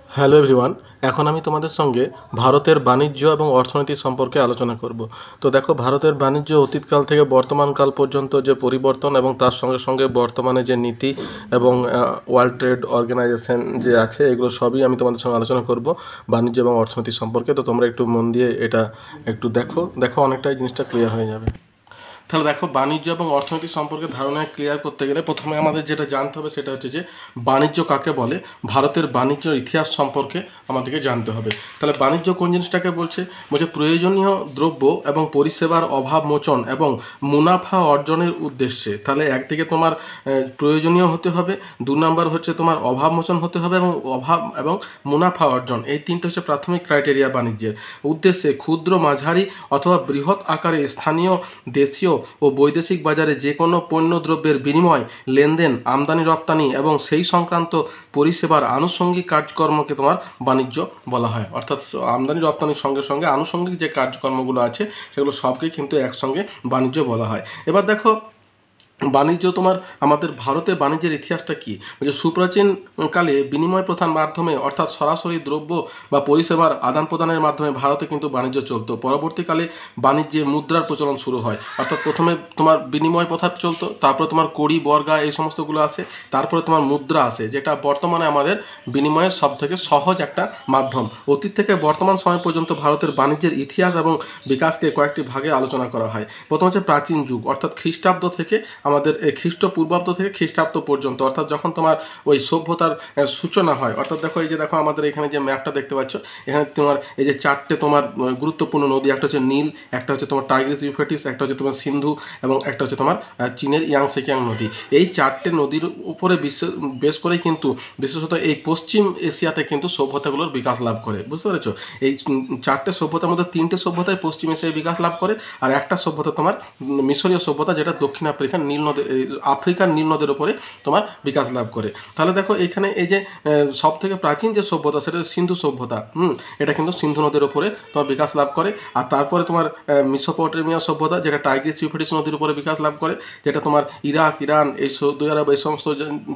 Hello everyone, এখন আমি তোমাদের সঙ্গে ভারতের বাণিজ্য এবং অর্থনীতি সম্পর্কে আলোচনা করব। তো দেখো, ভারতের বাণিজ্য অতীতকাল থেকে বর্তমানকাল পর্যন্ত যে পরিবর্তন এবং তার সঙ্গে সঙ্গে বর্তমানে যে নীতি এবং ওয়ার্ল্ড ট্রেড অর্গানাইজেশন যে আছে, এগুলো সবই আমি তোমাদের সঙ্গে আলোচনা করব বাণিজ্য এবং অর্থনীতি সম্পর্কে। তো তোমরা একটু মন দিয়ে এটা একটু দেখো অনেকটাই জিনিসটা ক্লিয়ার হয়ে যাবে। তাহলে দেখো, বাণিজ্য এবং অর্থনীতি সম্পর্কে ধারণা ক্লিয়ার করতে গেলে প্রথমে আমাদের যেটা জানতে হবে সেটা হচ্ছে যে বাণিজ্য কাকে বলে। ভারতের বাণিজ্য ইতিহাস সম্পর্কে আমাদেরকে জানতে হবে। তাহলে বাণিজ্য কোন জিনিসটাকে বলছে প্রয়োজনীয় দ্রব্য এবং পরিষেবার অভাব মোচন এবং মুনাফা অর্জনের উদ্দেশ্যে। তাহলে একদিকে তোমার প্রয়োজনীয় হতে হবে, 2 নাম্বার হচ্ছে তোমার অভাব মোচন হতে হবে এবং মুনাফা অর্জন। এই তিনটে হচ্ছে প্রাথমিক ক্রাইটেরিয়া বাণিজ্যের উদ্দেশ্যে। ক্ষুদ্র, মাঝারি অথবা বৃহৎ আকারে স্থানীয়, দেশীয় ও বৈদেশিক বাজারে যে কোনো পণ্য দ্রব্যের বিনিময়, লেনদেন, আমদানি রপ্তানি এবং সেই সংক্রান্ত পরিষেবার আনুষঙ্গিক কাজকর্মকে তোমার বাণিজ্য বলা হয়। অর্থাৎ আমদানি রপ্তানির সঙ্গে সঙ্গে আনুষঙ্গিক যে কাজকর্মগুলো আছে সেগুলো সবকেই কিন্তু একসঙ্গে বাণিজ্য বলা হয়। এবার দেখো, বাণিজ্য তোমার আমাদের ভারতে বাণিজ্যের ইতিহাসটা কী? সুপ্রাচীন কালে বিনিময় প্রথার মাধ্যমে, অর্থাৎ সরাসরি দ্রব্য বা পরিষেবার আদান প্রদানের মাধ্যমে ভারতে কিন্তু বাণিজ্য চলতো। পরবর্তীকালে বাণিজ্যে মুদ্রার প্রচলন শুরু হয়। অর্থাৎ প্রথমে তোমার বিনিময় প্রথা চলতো, তারপরে তোমার কড়ি, বর্গা এই সমস্তগুলো আসে, তারপরে তোমার মুদ্রা আসে, যেটা বর্তমানে আমাদের বিনিময়ের সবথেকে সহজ একটা মাধ্যম। অতীত থেকে বর্তমান সময় পর্যন্ত ভারতের বাণিজ্যের ইতিহাস এবং বিকাশকে কয়েকটি ভাগে আলোচনা করা হয়। প্রথম হচ্ছে প্রাচীন যুগ, অর্থাৎ খ্রিস্টাব্দ থেকে আমাদের খ্রিস্টপূর্বাব্দ থেকে খ্রিস্টাব্দ পর্যন্ত, অর্থাৎ যখন তোমার ওই সভ্যতার সূচনা হয়। অর্থাৎ দেখো, এই যে দেখো আমাদের এখানে যে ম্যাপটা দেখতে পাচ্ছ, এখানে তোমার এই যে 4টে তোমার গুরুত্বপূর্ণ নদী, একটা হচ্ছে নীল, একটা হচ্ছে তোমার টাইগ্রিস ইউফ্রেটিস, একটা হচ্ছে তোমার সিন্ধু এবং একটা হচ্ছে তোমার চীনের ইয়াংসেকিয়াং নদী। এই 4টে নদীর উপরে বেশ করেই কিন্তু বিশেষত এই পশ্চিম এশিয়াতে কিন্তু সভ্যতাগুলোর বিকাশ লাভ করে। বুঝতে পেরেছো? এই 4টে সভ্যতার মধ্যে 3টে সভ্যতায় পশ্চিম এশিয়ায় বিকাশ লাভ করে, আর একটা সভ্যতা তোমার মিশরীয় সভ্যতা, যেটা দক্ষিণ আফ্রিকার আফ্রিকার নীল নদের উপরে তোমার বিকাশ লাভ করে। তাহলে দেখো, এখানে এই যে সব থেকে প্রাচীন যে সভ্যতা সেটা সিন্ধু সভ্যতা। এটা কিন্তু সিন্ধু নদের উপরে তোমার বিকাশ লাভ করে। আর তারপরে তোমার মেসোপটেমিয়া সভ্যতা, যেটা টাইগ্রিস ইউফ্রেটিস নদীর উপরে বিকাশ লাভ করে, যেটা তোমার ইরাক, ইরান, এই সৌদি আরব, এই সমস্ত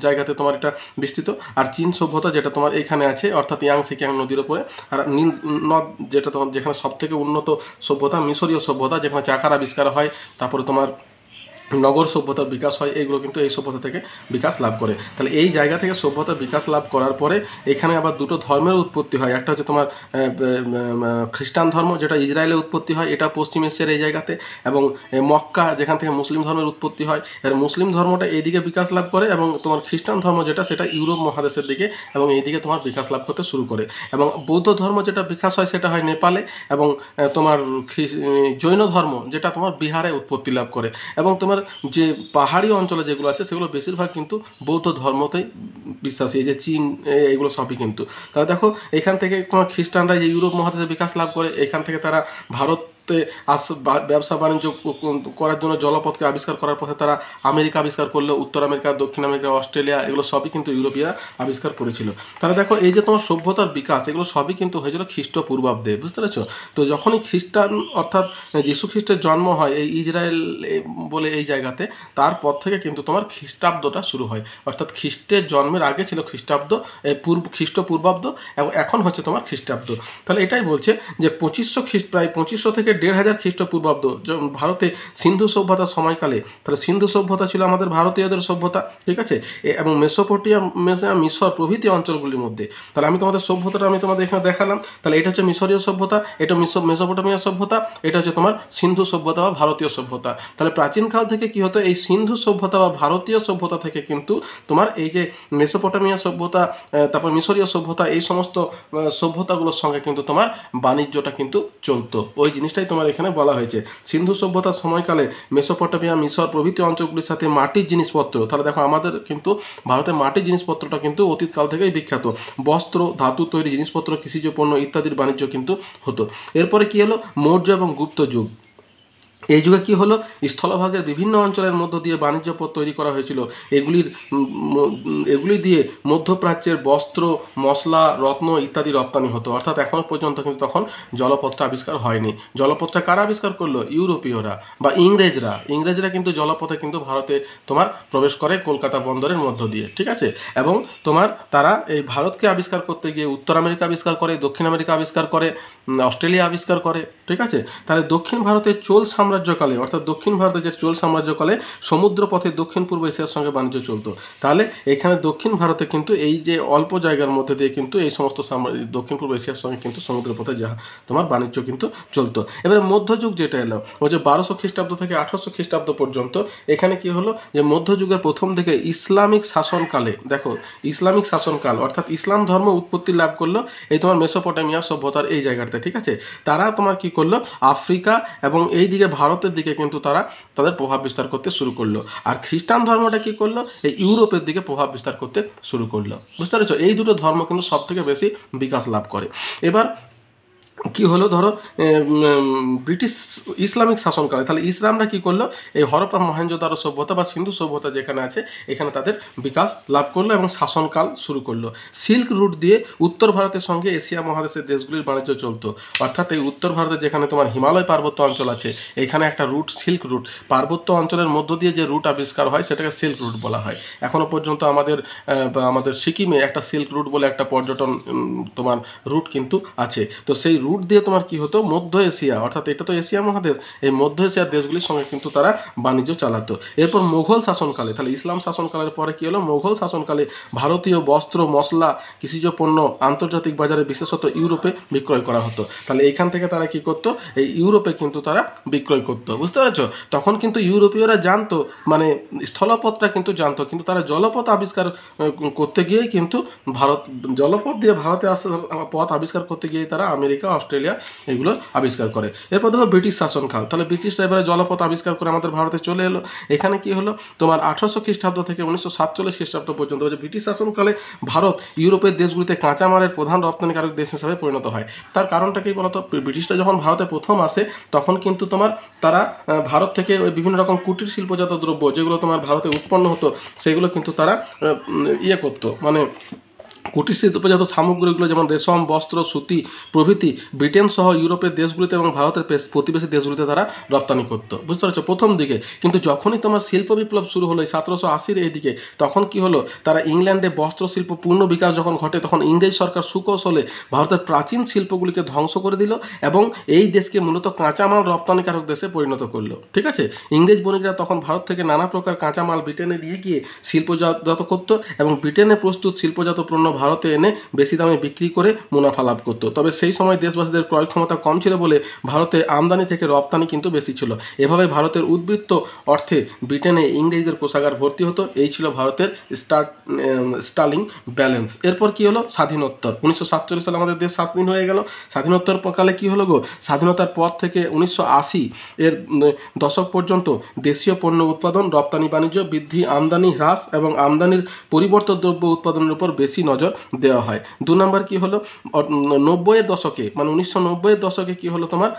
জায়গাতে তোমার এটা বিস্তৃত। আর চীন সভ্যতা, যেটা তোমার এখানে আছে, অর্থাৎ ইয়াংসেকিয়াং নদীর উপরে। আর নীল নদ, যেটা তোমার যেখানে সব থেকে উন্নত সভ্যতা মিশরীয় সভ্যতা, যেখানে চাকার আবিষ্কার হয়, তারপরে তোমার নগর সভ্যতার বিকাশ হয়। এইগুলো কিন্তু এই সভ্যতা থেকে বিকাশ লাভ করে। তাহলে এই জায়গা থেকে সভ্যতা বিকাশ লাভ করার পরে এখানে আবার দুটো ধর্মের উৎপত্তি হয়। একটা হচ্ছে তোমার খ্রিস্টান ধর্ম, যেটা ইসরায়েলে উৎপত্তি হয়, এটা পশ্চিম এশিয়ার এই জায়গাতে। এবং মক্কা, যেখান থেকে মুসলিম ধর্মের উৎপত্তি হয়। এর মুসলিম ধর্মটা এইদিকে বিকাশ লাভ করে, এবং তোমার খ্রিস্টান ধর্ম যেটা, সেটা ইউরোপ মহাদেশের দিকে এবং এইদিকে তোমার বিকাশ লাভ করতে শুরু করে। এবং বৌদ্ধ ধর্ম যেটা বিকাশ হয় সেটা হয় নেপালে। এবং তোমার জৈন ধর্ম, যেটা তোমার বিহারে উৎপত্তি লাভ করে। এবং তোমার যে পাহাড়ি অঞ্চলে যেগুলো আছে সেগুলো বেশিরভাগ কিন্তু বৌদ্ধ ধর্মতেই বিশ্বাসী। এই যে চীন, এগুলো সবই কিন্তু। তাহলে দেখো, এখান থেকে তোমার খ্রিস্টানরা যে ইউরোপ মহাদেশে বিকাশ লাভ করে, এখান থেকে তারা ভারতে ব্যবসা বাণিজ্য করার জন্য জলপথকে আবিষ্কার করার পথে তারা আমেরিকা আবিষ্কার করলো। উত্তর আমেরিকা, দক্ষিণ আমেরিকা, অস্ট্রেলিয়া, এগুলো সবই কিন্তু ইউরোপীয়রা আবিষ্কার করেছিল। তাহলে দেখো, এই যে তোমার সভ্যতার বিকাশ, এগুলো সবই কিন্তু হয়েছিল খ্রিস্টপূর্বাব্দে। বুঝতে পেরেছো? তো যখনই খ্রিস্টান, অর্থাৎ যীশু খ্রিস্টের জন্ম হয় এই ইসরায়েল বলে এই জায়গাতে, তারপর থেকে কিন্তু তোমার খ্রিস্টাব্দটা শুরু হয়। অর্থাৎ খ্রিস্টের জন্মের আগে ছিল খ্রিস্টাব্দ, খ্রিস্টপূর্বাব্দ, এবং এখন হচ্ছে তোমার খ্রিস্টাব্দ। তাহলে এটাই বলছে যে প্রায় 2500 থেকে 1500 খ্রিস্টপূর্বাব্দ ভারতে সিন্ধু সভ্যতার সময়কালে। তাহলে সিন্ধু সভ্যতা ছিল আমাদের ভারতীয়দের সভ্যতা, ঠিক আছে? এবং মেসোপটেমিয়া, মিশর প্রভৃতি অঞ্চলগুলির মধ্যে। তাহলে আমি তোমাদের সভ্যতাটা আমি তোমাদের এখানে দেখালাম। তাহলে এটা হচ্ছে মিশরীয় সভ্যতা, এটা মেসোপটেমিয়া সভ্যতা, এটা হচ্ছে তোমার সিন্ধু সভ্যতা বা ভারতীয় সভ্যতা। তাহলে প্রাচীনকাল থেকে কি হতো, এই সিন্ধু সভ্যতা বা ভারতীয় সভ্যতা থেকে কিন্তু তোমার এই যে মেসোপটেমিয়া সভ্যতা, তারপর মিশরীয় সভ্যতা, এই সমস্ত সভ্যতাগুলোর সঙ্গে কিন্তু তোমার বাণিজ্যটা কিন্তু চলতো। ওই জিনিসটাই তোমার এখানে বলা হয়েছে। সিন্ধু সভ্যতার সময়কালে মেসোপটেমিয়া, মিশর প্রভৃতি অঞ্চলগুলির সাথে মাটির জিনিসপত্র। তাহলে দেখো, আমাদের কিন্তু ভারতের মাটির জিনিসপত্রটা কিন্তু অতীতকাল থেকেই বিখ্যাত। বস্ত্র, ধাতু তৈরি জিনিসপত্র, কৃষিজ পণ্য ইত্যাদির বাণিজ্য কিন্তু হতো। এরপরে কি হলো, মৌর্য এবং গুপ্ত যুগ। এই যুগে কী হলো, স্থলভাগের বিভিন্ন অঞ্চলের মধ্য দিয়ে বাণিজ্য পথ তৈরি করা হয়েছিল। এগুলি দিয়ে মধ্যপ্রাচ্যের বস্ত্র, মশলা, রত্ন ইত্যাদি রপ্তানি হতো। অর্থাৎ এখনও পর্যন্ত কিন্তু তখন জলপথটা আবিষ্কার হয়নি। জলপথটা কারা আবিষ্কার করলো? ইউরোপীয়রা বা ইংরেজরা কিন্তু জলপথে কিন্তু ভারতে তোমার প্রবেশ করে কলকাতা বন্দরের মধ্য দিয়ে, ঠিক আছে। এবং তোমার তারা এই ভারতকে আবিষ্কার করতে গিয়ে উত্তর আমেরিকা আবিষ্কার করে, দক্ষিণ আমেরিকা আবিষ্কার করে, অস্ট্রেলিয়া আবিষ্কার করে, ঠিক আছে। তাহলে দক্ষিণ ভারতের চোল সাম্রাজ্যকালে, অর্থাৎ দক্ষিণ ভারতের যে চোল সাম্রাজ্যকালে সমুদ্র পথে দক্ষিণ পূর্ব এশিয়ার সঙ্গে বাণিজ্য চলতো। তাহলে এখানে দক্ষিণ ভারতে কিন্তু এই যে অল্প জায়গার মধ্যে দিয়ে কিন্তু এই সমস্ত দক্ষিণ পূর্ব এশিয়ার সঙ্গে কিন্তু সমুদ্র পথে তোমার বাণিজ্য কিন্তু চলতো। এবারে মধ্যযুগ যেটা এলো, ও যে 1200 খ্রিস্টাব্দ থেকে 1800 খ্রিস্টাব্দ পর্যন্ত, এখানে কি হলো যে মধ্যযুগের প্রথম থেকে ইসলামিক শাসনকালে, দেখো ইসলামিক শাসনকাল অর্থাৎ ইসলাম ধর্ম উৎপত্তি লাভ করলো এই তোমার মেসোপটেমিয়া সভ্যতার এই জায়গাতে, ঠিক আছে। তারা তোমার কি করলো, আফ্রিকা এবং এই দিকে ভারতের দিকে কিন্তু তারা তাদের প্রভাব বিস্তার করতে শুরু করলো। আর খ্রিস্টান ধর্মটা কি করলো, এই ইউরোপের দিকে প্রভাব বিস্তার করতে শুরু করলো। বুঝতে পেরেছো? এই দুটো ধর্ম কিন্তু সব থেকে বেশি বিকাশ লাভ করে। এবার কি হলো, ধরো ব্রিটিশ ইসলামিক শাসনকালে তাহলে ইসলামরা কি করলো, এই হরপ্পা মহেঞ্জোদারো সভ্যতা বা সিন্ধু সভ্যতা যেখানে আছে এখানে তাদের বিকাশ লাভ করলো এবং শাসনকাল শুরু করলো। সিল্ক রুট দিয়ে উত্তর ভারতের সঙ্গে এশিয়া মহাদেশের দেশগুলির বাণিজ্য চলতো। অর্থাৎ এই উত্তর ভারতে যেখানে তোমার হিমালয় পার্বত্য অঞ্চল আছে, এখানে একটা রুট সিল্ক রুট, পার্বত্য অঞ্চলের মধ্য দিয়ে যে রুট আবিষ্কার হয় সেটাকে সিল্ক রুট বলা হয়। এখনও পর্যন্ত আমাদের সিকিমে একটা সিল্ক রুট বলে একটা পর্যটন তোমার রুট কিন্তু আছে। তো সেই রুট দিয়ে তোমার কি হতো, মধ্য এশিয়া, অর্থাৎ এটা তো এশিয়া মহাদেশ, এই মধ্য এশিয়ার দেশগুলির সঙ্গে কিন্তু তারা বাণিজ্য চালাতো। এরপর মোঘল শাসনকালে, তাহলে ইসলাম শাসনকালের পরে কি হলো, মোঘল শাসনকালে ভারতীয় বস্ত্র, মশলা, কৃষিজ পণ্য আন্তর্জাতিক বাজারে বিশেষত ইউরোপে বিক্রয় করা হতো। তাহলে এইখান থেকে তারা কি করতো, এই ইউরোপে কিন্তু তারা বিক্রয় করতো। বুঝতে পেরেছো? তখন কিন্তু ইউরোপীয়রা জানতো, মানে স্থলপথটা কিন্তু জানতো, কিন্তু তারা জলপথ আবিষ্কার করতে গিয়েই কিন্তু জলপথ দিয়ে ভারতে আসার পথ আবিষ্কার করতে গিয়ে তারা আমেরিকা, অস্ট্রেলিয়া এগুলো আবিষ্কার করে। এরপর দেখো ব্রিটিশ শাসনকাল, তাহলে ব্রিটিশরা এবারে জলপথ আবিষ্কার করে আমাদের ভারতে চলে এলো। এখানে কি হলো, তোমার 1800 খ্রিস্টাব্দ থেকে 1947 খ্রিস্টাব্দ পর্যন্ত যে ব্রিটিশ শাসনকালে ভারত ইউরোপের দেশগুলিতে কাঁচামালের প্রধান রপ্তানিকারক দেশ হিসাবে পরিণত হয়। তার কারণটা কি বলতো, ব্রিটিশরা যখন ভারতে প্রথম আসে তখন কিন্তু তারা ভারত থেকে ওই বিভিন্ন রকম কুটির শিল্পজাত দ্রব্য যেগুলো তোমার ভারতে উৎপন্ন হতো সেগুলো কিন্তু তারা করতো, মানে কুটির শিল্পজাত সামগ্রীগুলো যেমন রেশম, বস্ত্র, সুতি প্রভৃতি ব্রিটেন সহ ইউরোপের দেশগুলিতে এবং ভারতের প্রতিবেশী দেশগুলিতে তারা রপ্তানি করতো। বুঝতে পারছো? প্রথম দিকে। কিন্তু যখনই তোমার শিল্প বিপ্লব শুরু হলো 1780-র এই দিকে, তখন কি হলো, তারা ইংল্যান্ডে বস্ত্র শিল্প পূর্ণ বিকাশ যখন ঘটে তখন ইংরেজ সরকার সুকৌশলে ভারতের প্রাচীন শিল্পগুলিকে ধ্বংস করে দিল এবং এই দেশকে মূলত কাঁচামাল রপ্তানিকারক দেশে পরিণত করলো। ঠিক আছে? ইংরেজ বণিকরা তখন ভারত থেকে নানা প্রকার কাঁচামাল ব্রিটেনে নিয়ে গিয়ে শিল্পজাত করতো এবং ব্রিটেনে প্রস্তুত শিল্পজাত পণ্য ভারতে এনে বেশি দামে বিক্রি করে মুনাফা লাভ করতো। তবে সেই সময় দেশবাসীদের ক্রয় ক্ষমতা কম ছিল বলে ভারতে আমদানি থেকে রপ্তানি কিন্তু বেশি ছিল। এভাবে ভারতের উদ্বৃত্ত অর্থে ব্রিটেনে ইংরেজদের কোষাগার ভর্তি হতো। এই ছিল ভারতের স্টার্লিং ব্যালেন্স। এরপর কি হলো, স্বাধীনোত্তর। 1947 সালে আমাদের দেশ স্বাধীন হয়ে গেল। স্বাধীনোত্তর কালে কি হলো গো, স্বাধীনতার পর থেকে 1980 এর দশক পর্যন্ত দেশীয় পণ্য উৎপাদন, রপ্তানি বাণিজ্য বৃদ্ধি, আমদানি হ্রাস এবং আমদানির পরিবর্তিত দ্রব্য উৎপাদনের উপর বেশি নজর দেওয়া হয়। 2 নম্বর কি হলো, 90-এর দশকে, মানে 1990-এর দশকে কি হলো, তোমার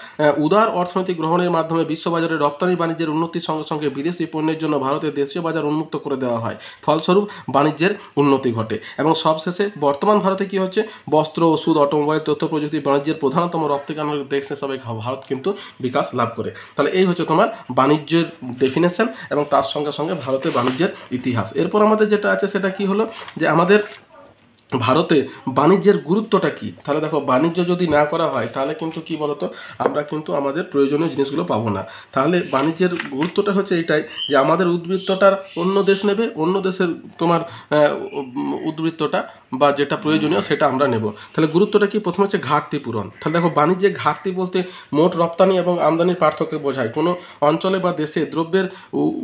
উদার অর্থনৈতিক গ্রহণের মাধ্যমে বিশ্ববাজারে রপ্তানি বাণিজ্যের উন্নতির সঙ্গে সঙ্গে বিদেশি পণ্যের জন্য ভারতের দেশীয় বাজার উন্মুক্ত করে দেওয়া হয়। ফলস্বরূপ বাণিজ্যের উন্নতি ঘটে এবং সবশেষে বর্তমান ভারতে কি হচ্ছে, বস্ত্র, ওষুধ, অটোমোবাইল, তথ্য প্রযুক্তি বাণিজ্যের প্রধানতম রপ্তানিকারক দেশ হিসাবে ভারত কিন্তু বিকাশ লাভ করে। তাহলে এই হচ্ছে তোমার বাণিজ্যের ডেফিনেশন এবং তার সঙ্গে সঙ্গে ভারতের বাণিজ্যের ইতিহাস। এরপর আমাদের যেটা আছে সেটা কি হলো, যে আমাদের ভারতে বাণিজ্যের গুরুত্বটা কি। তাহলে দেখো, বাণিজ্য যদি না করা হয় তাহলে কিন্তু কি বলতো, আমরা কিন্তু আমাদের প্রয়োজনীয় জিনিসগুলো পাবো না। তাহলে বাণিজ্যের গুরুত্বটা হচ্ছে এইটাই, যে আমাদের উদ্বৃত্তটার অন্য দেশ নেবে, অন্য দেশের তোমার উদ্বৃত্তটা বা যেটা প্রয়োজনীয় সেটা আমরা নেব। তাহলে গুরুত্বটা কি, প্রথমে হচ্ছে ঘাটতি পূরণ। তাহলে দেখো, বাণিজ্যের ঘাটতি বলতে মোট রপ্তানি এবং আমদানির পার্থক্য বোঝায়। কোনো অঞ্চলে বা দেশে দ্রব্যের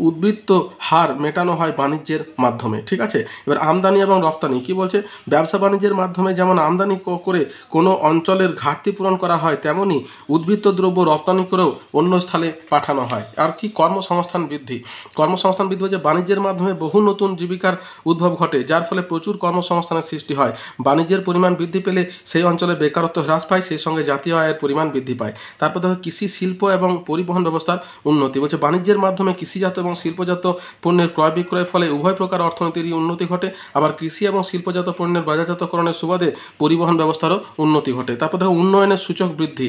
উদ্বৃত্ত হার মেটানো হয় বাণিজ্যের মাধ্যমে। ঠিক আছে? এবার আমদানি এবং রপ্তানি কি বলছে, ব্যবসা বাণিজ্যের মাধ্যমে যেমন আমদানি করে কোনো অঞ্চলের ঘাটতি পূরণ করা হয়, তেমনি উদ্বৃত্ত দ্রব্য রপ্তানি করেও অন্য স্থলে পাঠানো হয়। আর কি কর্মসংস্থান বৃদ্ধি। কর্মসংস্থান বৃদ্ধি হচ্ছে বাণিজ্যের মাধ্যমে বহু নতুন জীবিকার উদ্ভব ঘটে, যার ফলে প্রচুর কর্মসংস্থানের সৃষ্টি হয়। বাণিজ্যের পরিমাণ বৃদ্ধি পেলে সেই অঞ্চলে বেকারত্ব হ্রাস পায়, সেই সঙ্গে জাতীয় আয়ের পরিমাণ বৃদ্ধি পায়। তারপর দেখো কৃষি, শিল্প এবং পরিবহন ব্যবস্থার উন্নতি। বলছে বাণিজ্যের মাধ্যমে কৃষিজাত এবং শিল্পজাত পণ্যের ক্রয় বিক্রয়ের ফলে উভয় প্রকার অর্থনীতিরই উন্নতি ঘটে। আবার কৃষি এবং শিল্পজাত পণ্যের বাজারজাতকরণের সুবাদে পরিবহন ব্যবস্থারও উন্নতি ঘটে। তারপর দেখো উন্নয়নের সূচক বৃদ্ধি।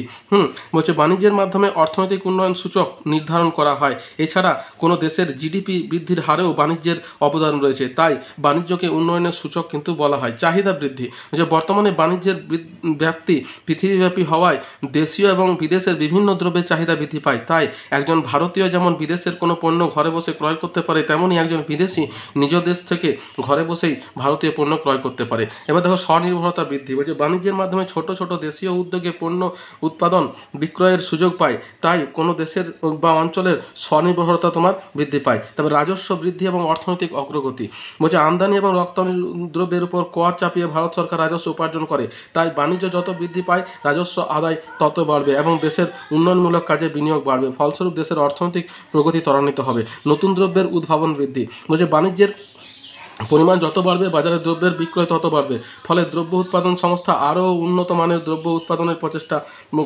বলছে বাণিজ্যের মাধ্যমে অর্থনৈতিক উন্নয়ন সূচক নির্ধারণ করা হয়। এছাড়া কোনো দেশের জিডিপি বৃদ্ধির হারেও বাণিজ্যের অবদান রয়েছে, তাই বাণিজ্যকে উন্নয়নের সূচক কিন্তু বলা হয়। চাহিদা বৃদ্ধি। যে বর্তমানে বাণিজ্যের ব্যাপ্তি পৃথিবীব্যাপী হওয়ায় দেশীয় এবং বিদেশের বিভিন্ন দ্রব্যের চাহিদা বৃদ্ধি পায়। তাই একজন ভারতীয় যেমন বিদেশের কোনো পণ্য ঘরে বসে ক্রয় করতে পারে, তেমনই একজন বিদেশি নিজ দেশ থেকে ঘরে বসেই ভারতীয় পণ্য ক্রয় করতে পারে। এবার দেখো স্বনির্ভরতা বৃদ্ধি। বলছে বাণিজ্যের মাধ্যমে ছোট ছোট দেশীয় উদ্যোগে পণ্য উৎপাদন বিক্রয়ের সুযোগ পায়, তাই কোনো দেশের বা অঞ্চলের স্বনির্ভরতা তোমার বৃদ্ধি পায়। তবে রাজস্ব বৃদ্ধি এবং অর্থনৈতিক অগ্রগতি। বলছে আমদানি এবং রপ্তানি দ্রব্যের উপর কর চাপিয়ে ভারত সরকার রাজস্ব উপার্জন করে, তাই বাণিজ্য যত বৃদ্ধি পায় রাজস্ব আদায় তত বাড়বে এবং দেশের উন্নয়নমূলক কাজে বিনিয়োগ বাড়বে। ফলস্বরূপ দেশের অর্থনৈতিক প্রগতি ত্বরান্বিত হবে। নতুন দ্রব্যের উদ্ভাবন বৃদ্ধি। বলছে বাণিজ্যের পরিমাণ যত বাড়বে বাজারে দ্রব্যের বিক্রয় তত বাড়বে, ফলে দ্রব্য উৎপাদন সংস্থা আরও উন্নত মানের দ্রব্য উৎপাদনের প্রচেষ্টা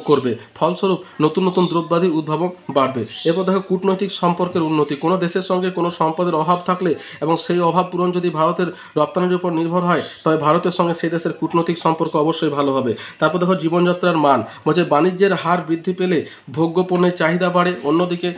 করবে। ফলস্বরূপ নতুন নতুন দ্রব্যাদির উদ্ভাবন বাড়বে। এরপর দেখো কূটনৈতিক সম্পর্কের উন্নতি। কোনো দেশের সঙ্গে কোনো সম্পদের অভাব থাকলে এবং সেই অভাব পূরণ যদি ভারতের রপ্তানির উপর নির্ভর হয়, তবে ভারতের সঙ্গে সেই দেশের কূটনৈতিক সম্পর্ক অবশ্যই ভালো হবে। তারপর দেখো জীবনযাত্রার মান। বলছে বাণিজ্যের হার বৃদ্ধি পেলে ভোগ্য পণ্যের চাহিদা বাড়ে, অন্যদিকে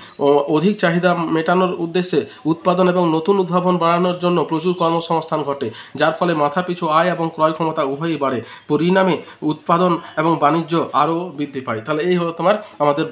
অধিক চাহিদা মেটানোর উদ্দেশ্যে উৎপাদন এবং নতুন উদ্ভাবন বাড়ানোর জন্য প্রচুর কর্মসংস্থান ঘটে, যার ফলে মাথাপিছু আয় এবং ক্রয় ক্ষমতা উভয়ই বাড়ে। পরিণামে উৎপাদন এবং বাণিজ্য আরও বৃদ্ধি পায়। তাহলে এই হলো তোমার আমাদের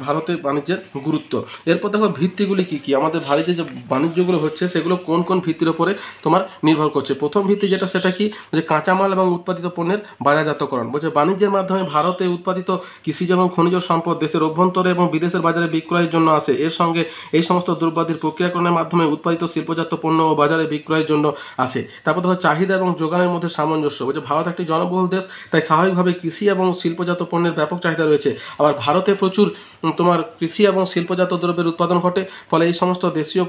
ভারতের বাণিজ্যের গুরুত্ব। এরপর দেখো ভিত্তিগুলি কী কী। আমাদের ভারতে যে বাণিজ্যগুলো হচ্ছে সেগুলো কোন কোন ভিত্তির ওপরে তোমার নির্ভর করছে। প্রথম ভিত্তি যেটা, সেটা কি, যে কাঁচামাল এবং উৎপাদিত পণ্যের বাজারজাতকরণ। বলছে বাণিজ্যের মাধ্যমে ভারতে উৎপাদিত কৃষিজ এবং খনিজ সম্পদ দেশের অভ্যন্তরে এবং বিদেশের বাজারে বিক্রয়ের জন্য আসে। এর সঙ্গে এই সমস্ত দ্রব্যাদির প্রক্রিয়াকরণের মাধ্যমে উৎপাদিত শিল্পজাত পণ্য ও বাজারে বিক্রয়ের জন্য আসে। তারপর ধরো চাহিদা এবং যোগানের মধ্যে সামঞ্জস্য। বলছে ভারত একটি জনবহুল দেশ, তাই স্বাভাবিকভাবে কৃষি এবং শিল্পজাত পণ্যের ব্যাপক চাহিদা রয়েছে। আবার ভারতে প্রচুর তোমার কৃষি এবং শিল্পজাত দ্রব্যের উৎপাদন ঘটে, ফলে এই সমস্ত দেশীয়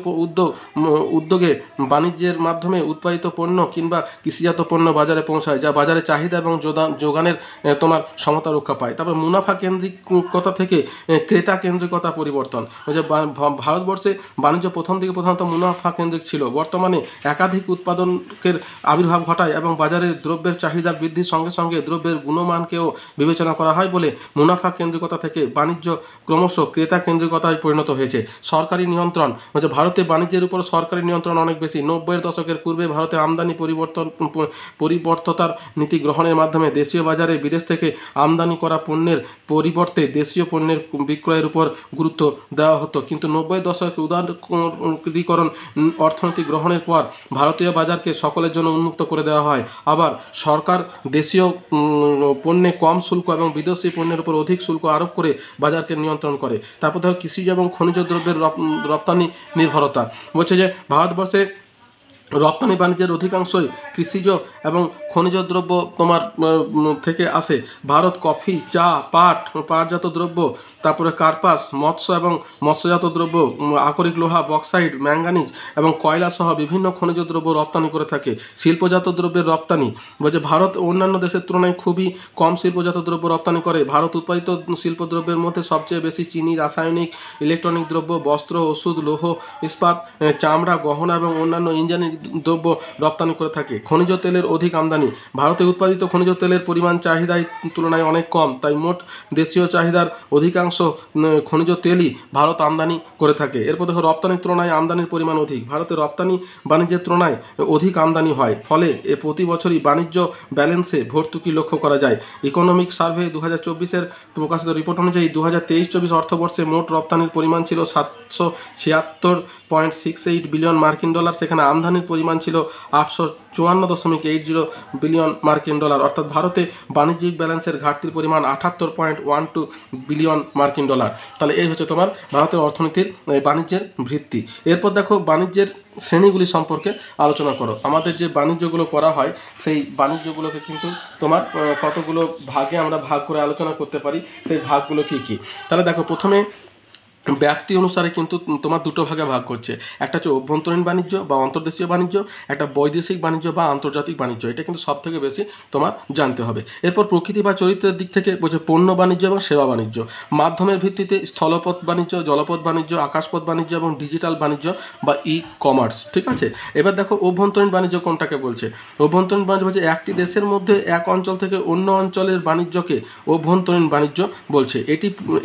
উদ্যোগে বাণিজ্যের মাধ্যমে উৎপাদিত পণ্য কিংবা কৃষিজাত পণ্য বাজারে পৌঁছায়, যা বাজারে চাহিদা এবং যোগানের তোমার সমতা রক্ষা পায়। তারপর মুনাফা কেন্দ্রিকতা থেকে ক্রেতা কেন্দ্রিকতা পরিবর্তন। বলছে ভারতবর্ষে বাণিজ্য প্রথম দিকে প্রধানত মুনাফা কেন্দ্রিক ছিল, বর্তমানে একাধিক উৎপাদকের আবির্ভাব ঘটায় এবং বাজারে দ্রব্যের চাহিদা বৃদ্ধির সঙ্গে সঙ্গে দ্রব্যের গুণমানকেও বিবেচনা করা হয় বলে মুনাফা কেন্দ্রিকতা থেকে বাণিজ্য ক্রমশ ক্রেতা কেন্দ্রিকতায় পরিণত হয়েছে। সরকারি নিয়ন্ত্রণ। বলছে ভারতে বাণিজ্যের উপর সরকারি নিয়ন্ত্রণ অনেক বেশি। 90-এর দশকের পূর্বে ভারতে আমদানি পরিবর্ততার নীতি গ্রহণের মাধ্যমে দেশীয় বাজারে বিদেশ থেকে আমদানি করা পণ্যের পরিবর্তে দেশীয় পণ্যের বিক্রয়ের উপর গুরুত্ব দেওয়া হতো। কিন্তু 90-এর দশকে উদারীকরণ অর্থনীতি গ্রহণের পর ভারতীয় বাজারকে সকলের জন্য উন্মুক্ত করে দেওয়া হয়। আবার সরকার দেশীয় পণ্যে কম শুল্ক এবং বিদেশি পণ্যের উপর অধিক শুল্ক আরোপ করে বাজারকে নিয়ন্ত্রণ করে। তারপর দেখো কৃষিজ এবং খনিজ দ্রব্যের রপ্তানি নির্ভরতা। বলছে যে ভারতবর্ষে রপ্তানি বাণিজ্যের অধিকাংশই কৃষিজ এবং খনিজ দ্রব্য তোমার থেকে আসে। ভারত কফি, চা, পাটজাত দ্রব্য, তারপরে কার্পাস, মৎস্য এবং মৎস্যজাত দ্রব্য, আকরিক লোহা, বক্সাইড, ম্যাঙ্গানিজ এবং কয়লা সহ বিভিন্ন খনিজ দ্রব্য রপ্তানি করে থাকে। শিল্পজাত দ্রব্যের রপ্তানি। বলছে ভারত অন্যান্য দেশের তুলনায় খুবই কম শিল্পজাত দ্রব্য রপ্তানি করে। ভারত উৎপাদিত শিল্পদ্রব্যের মধ্যে সবচেয়ে বেশি চিনি, রাসায়নিক, ইলেকট্রনিক দ্রব্য, বস্ত্র, ওষুধ, লৌহ ইস্পাত, চামড়া, গহনা এবং অন্যান্য ইঞ্জিনিয়ারিং দ্রব্য রপ্তানি করে থাকে। খনিজ তেলের অধিক আমদানি। ভারতে উৎপাদিত খনিজ তেলের পরিমাণ চাহিদার তুলনায় অনেক কম, তাই মোট দেশীয় চাহিদার অধিকাংশ খনিজ তেলই ভারত আমদানি করে থাকে। এরপর দেখো রপ্তানির তুলনায় আমদানির পরিমাণ অধিক। ভারতে রপ্তানি বাণিজ্যের তুলনায় অধিক আমদানি হয়, ফলে প্রতি বছরই বাণিজ্য ব্যালেন্সে ভর্তুকি লক্ষ্য করা যায়। ইকোনমিক সার্ভে 2024-এর প্রকাশিত রিপোর্ট অনুযায়ী 2023-24 অর্থবর্ষে মোট রপ্তানির পরিমাণ ছিল $776.68 বিলিয়ন মার্কিন ডলার। সেখানে আমদানির পরিমাণ ছিল 854.80 বিলিয়ন মার্কিন ডলার, অর্থাৎ ভারতে বাণিজ্যিক ব্যালেন্সের ঘাটতির পরিমাণ 78.12 বিলিয়ন মার্কিন ডলার। তাহলে এই হচ্ছে তোমার ভারতের অর্থনীতির বাণিজ্যের ভিত্তি। এরপর দেখো বাণিজ্যের শ্রেণীগুলি সম্পর্কে আলোচনা করো। আমাদের যে বাণিজ্যগুলো করা হয় সেই বাণিজ্যগুলোকে কিন্তু তোমার কতগুলো ভাগে আমরা ভাগ করে আলোচনা করতে পারি, সেই ভাগগুলো কী কী। তাহলে দেখো প্রথমে ব্যক্তি অনুসারে কিন্তু তোমার দুটো ভাগে ভাগ করছে, একটা হচ্ছে অভ্যন্তরীণ বাণিজ্য বা অন্তর্দেশীয় বাণিজ্য, একটা বৈদেশিক বাণিজ্য বা আন্তর্জাতিক বাণিজ্য। এটা কিন্তু সব থেকে বেশি তোমার জানতে হবে। এরপর প্রকৃতি বা চরিত্রের দিক থেকে বলছে পণ্য বাণিজ্য এবং সেবা বাণিজ্য। মাধ্যমের ভিত্তিতে স্থলপথ বাণিজ্য, জলপথ বাণিজ্য, আকাশপথ বাণিজ্য এবং ডিজিটাল বাণিজ্য বা ই কমার্স। ঠিক আছে, এবার দেখো অভ্যন্তরীণ বাণিজ্য কোনটাকে বলছে। অভ্যন্তরীণ বাণিজ্য বলছে একটি দেশের মধ্যে এক অঞ্চল থেকে অন্য অঞ্চলের বাণিজ্যকে অভ্যন্তরীণ বাণিজ্য বলছে।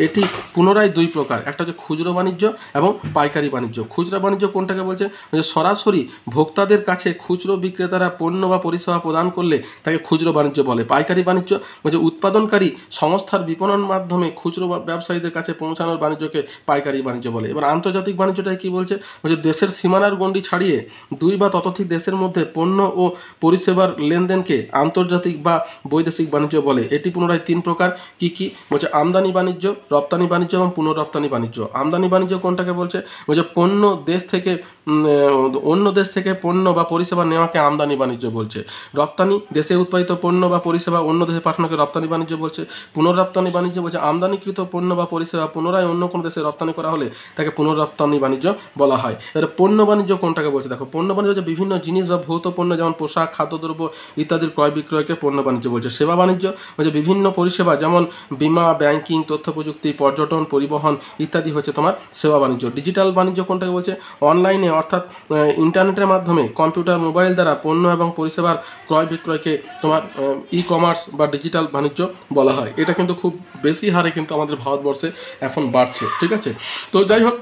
এটি পুনরায় দুই প্রকার, একটা খুচরো বাণিজ্য এবং পাইকারি বাণিজ্য। খুচরা বাণিজ্য কোনটাকে বলছে, সরাসরি ভোক্তাদের কাছে খুচরো বিক্রেতারা পণ্য বা পরিষেবা প্রদান করলে তাকে খুচরো বাণিজ্য বলে। পাইকারি বাণিজ্য বলছে উৎপাদনকারী সংস্থার বিপণন মাধ্যমে খুচরো ব্যবসায়ীদের কাছে পৌঁছানোর বাণিজ্যকে পাইকারি বাণিজ্য বলে। এবার আন্তর্জাতিক বাণিজ্যটা কি বলছে, দেশের সীমানার গণ্ডি ছাড়িয়ে দুই বা ততোধিক দেশের মধ্যে পণ্য ও পরিষেবার লেনদেনকে আন্তর্জাতিক বা বৈদেশিক বাণিজ্য বলে। এটি পুনরায় তিন প্রকার, কি কি বলছে, আমদানি বাণিজ্য, রপ্তানি বাণিজ্য এবং পুনঃরপ্তানি বাণিজ্য। আমদানি বাণিজ্য কোনটাকে বলছে, পণ্য দেশ থেকে অন্য দেশ থেকে পণ্য বা পরিষেবা নেওয়াকে আমদানি বাণিজ্য বলছে। রপ্তানি, দেশে উৎপাদিত পণ্য বা পরিষেবা অন্য দেশে পাঠানোকে রপ্তানি বাণিজ্য বলছে। পুনঃরপ্তানি বাণিজ্য বলছে আমদানিকৃত পণ্য বা পরিষেবা পুনরায় অন্য কোনো দেশে রপ্তানি করা হলে তাকে পুনঃরপ্তানি বাণিজ্য বলা হয়। এবার পণ্য বাণিজ্য কোনটাকে বলছে, দেখো পণ্য বাণিজ্য হচ্ছে বিভিন্ন জিনিস বা ভৌত পণ্য যেমন পোশাক, খাদ্যদ্রব্য ইত্যাদির ক্রয় বিক্রয়কে পণ্য বাণিজ্য বলছে। সেবা বাণিজ্য হচ্ছে বিভিন্ন পরিষেবা যেমন বিমা, ব্যাংকিং, তথ্য প্রযুক্তি, পর্যটন, পরিবহন ইত্যাদি হচ্ছে তোমার সেবা বাণিজ্য। ডিজিটাল বাণিজ্য কোনটাকে বলছে, অনলাইনে অর্থাৎ ইন্টারনেটের মাধ্যমে কম্পিউটার, মোবাইল দ্বারা পণ্য এবং পরিষেবার ক্রয় বিক্রয়কে তোমার ই কমার্স বা ডিজিটাল বাণিজ্য বলা হয়। এটা কিন্তু খুব বেশি হারে কিন্তু আমাদের ভারতবর্ষে এখন বাড়ছে। ঠিক আছে, তো যাই হোক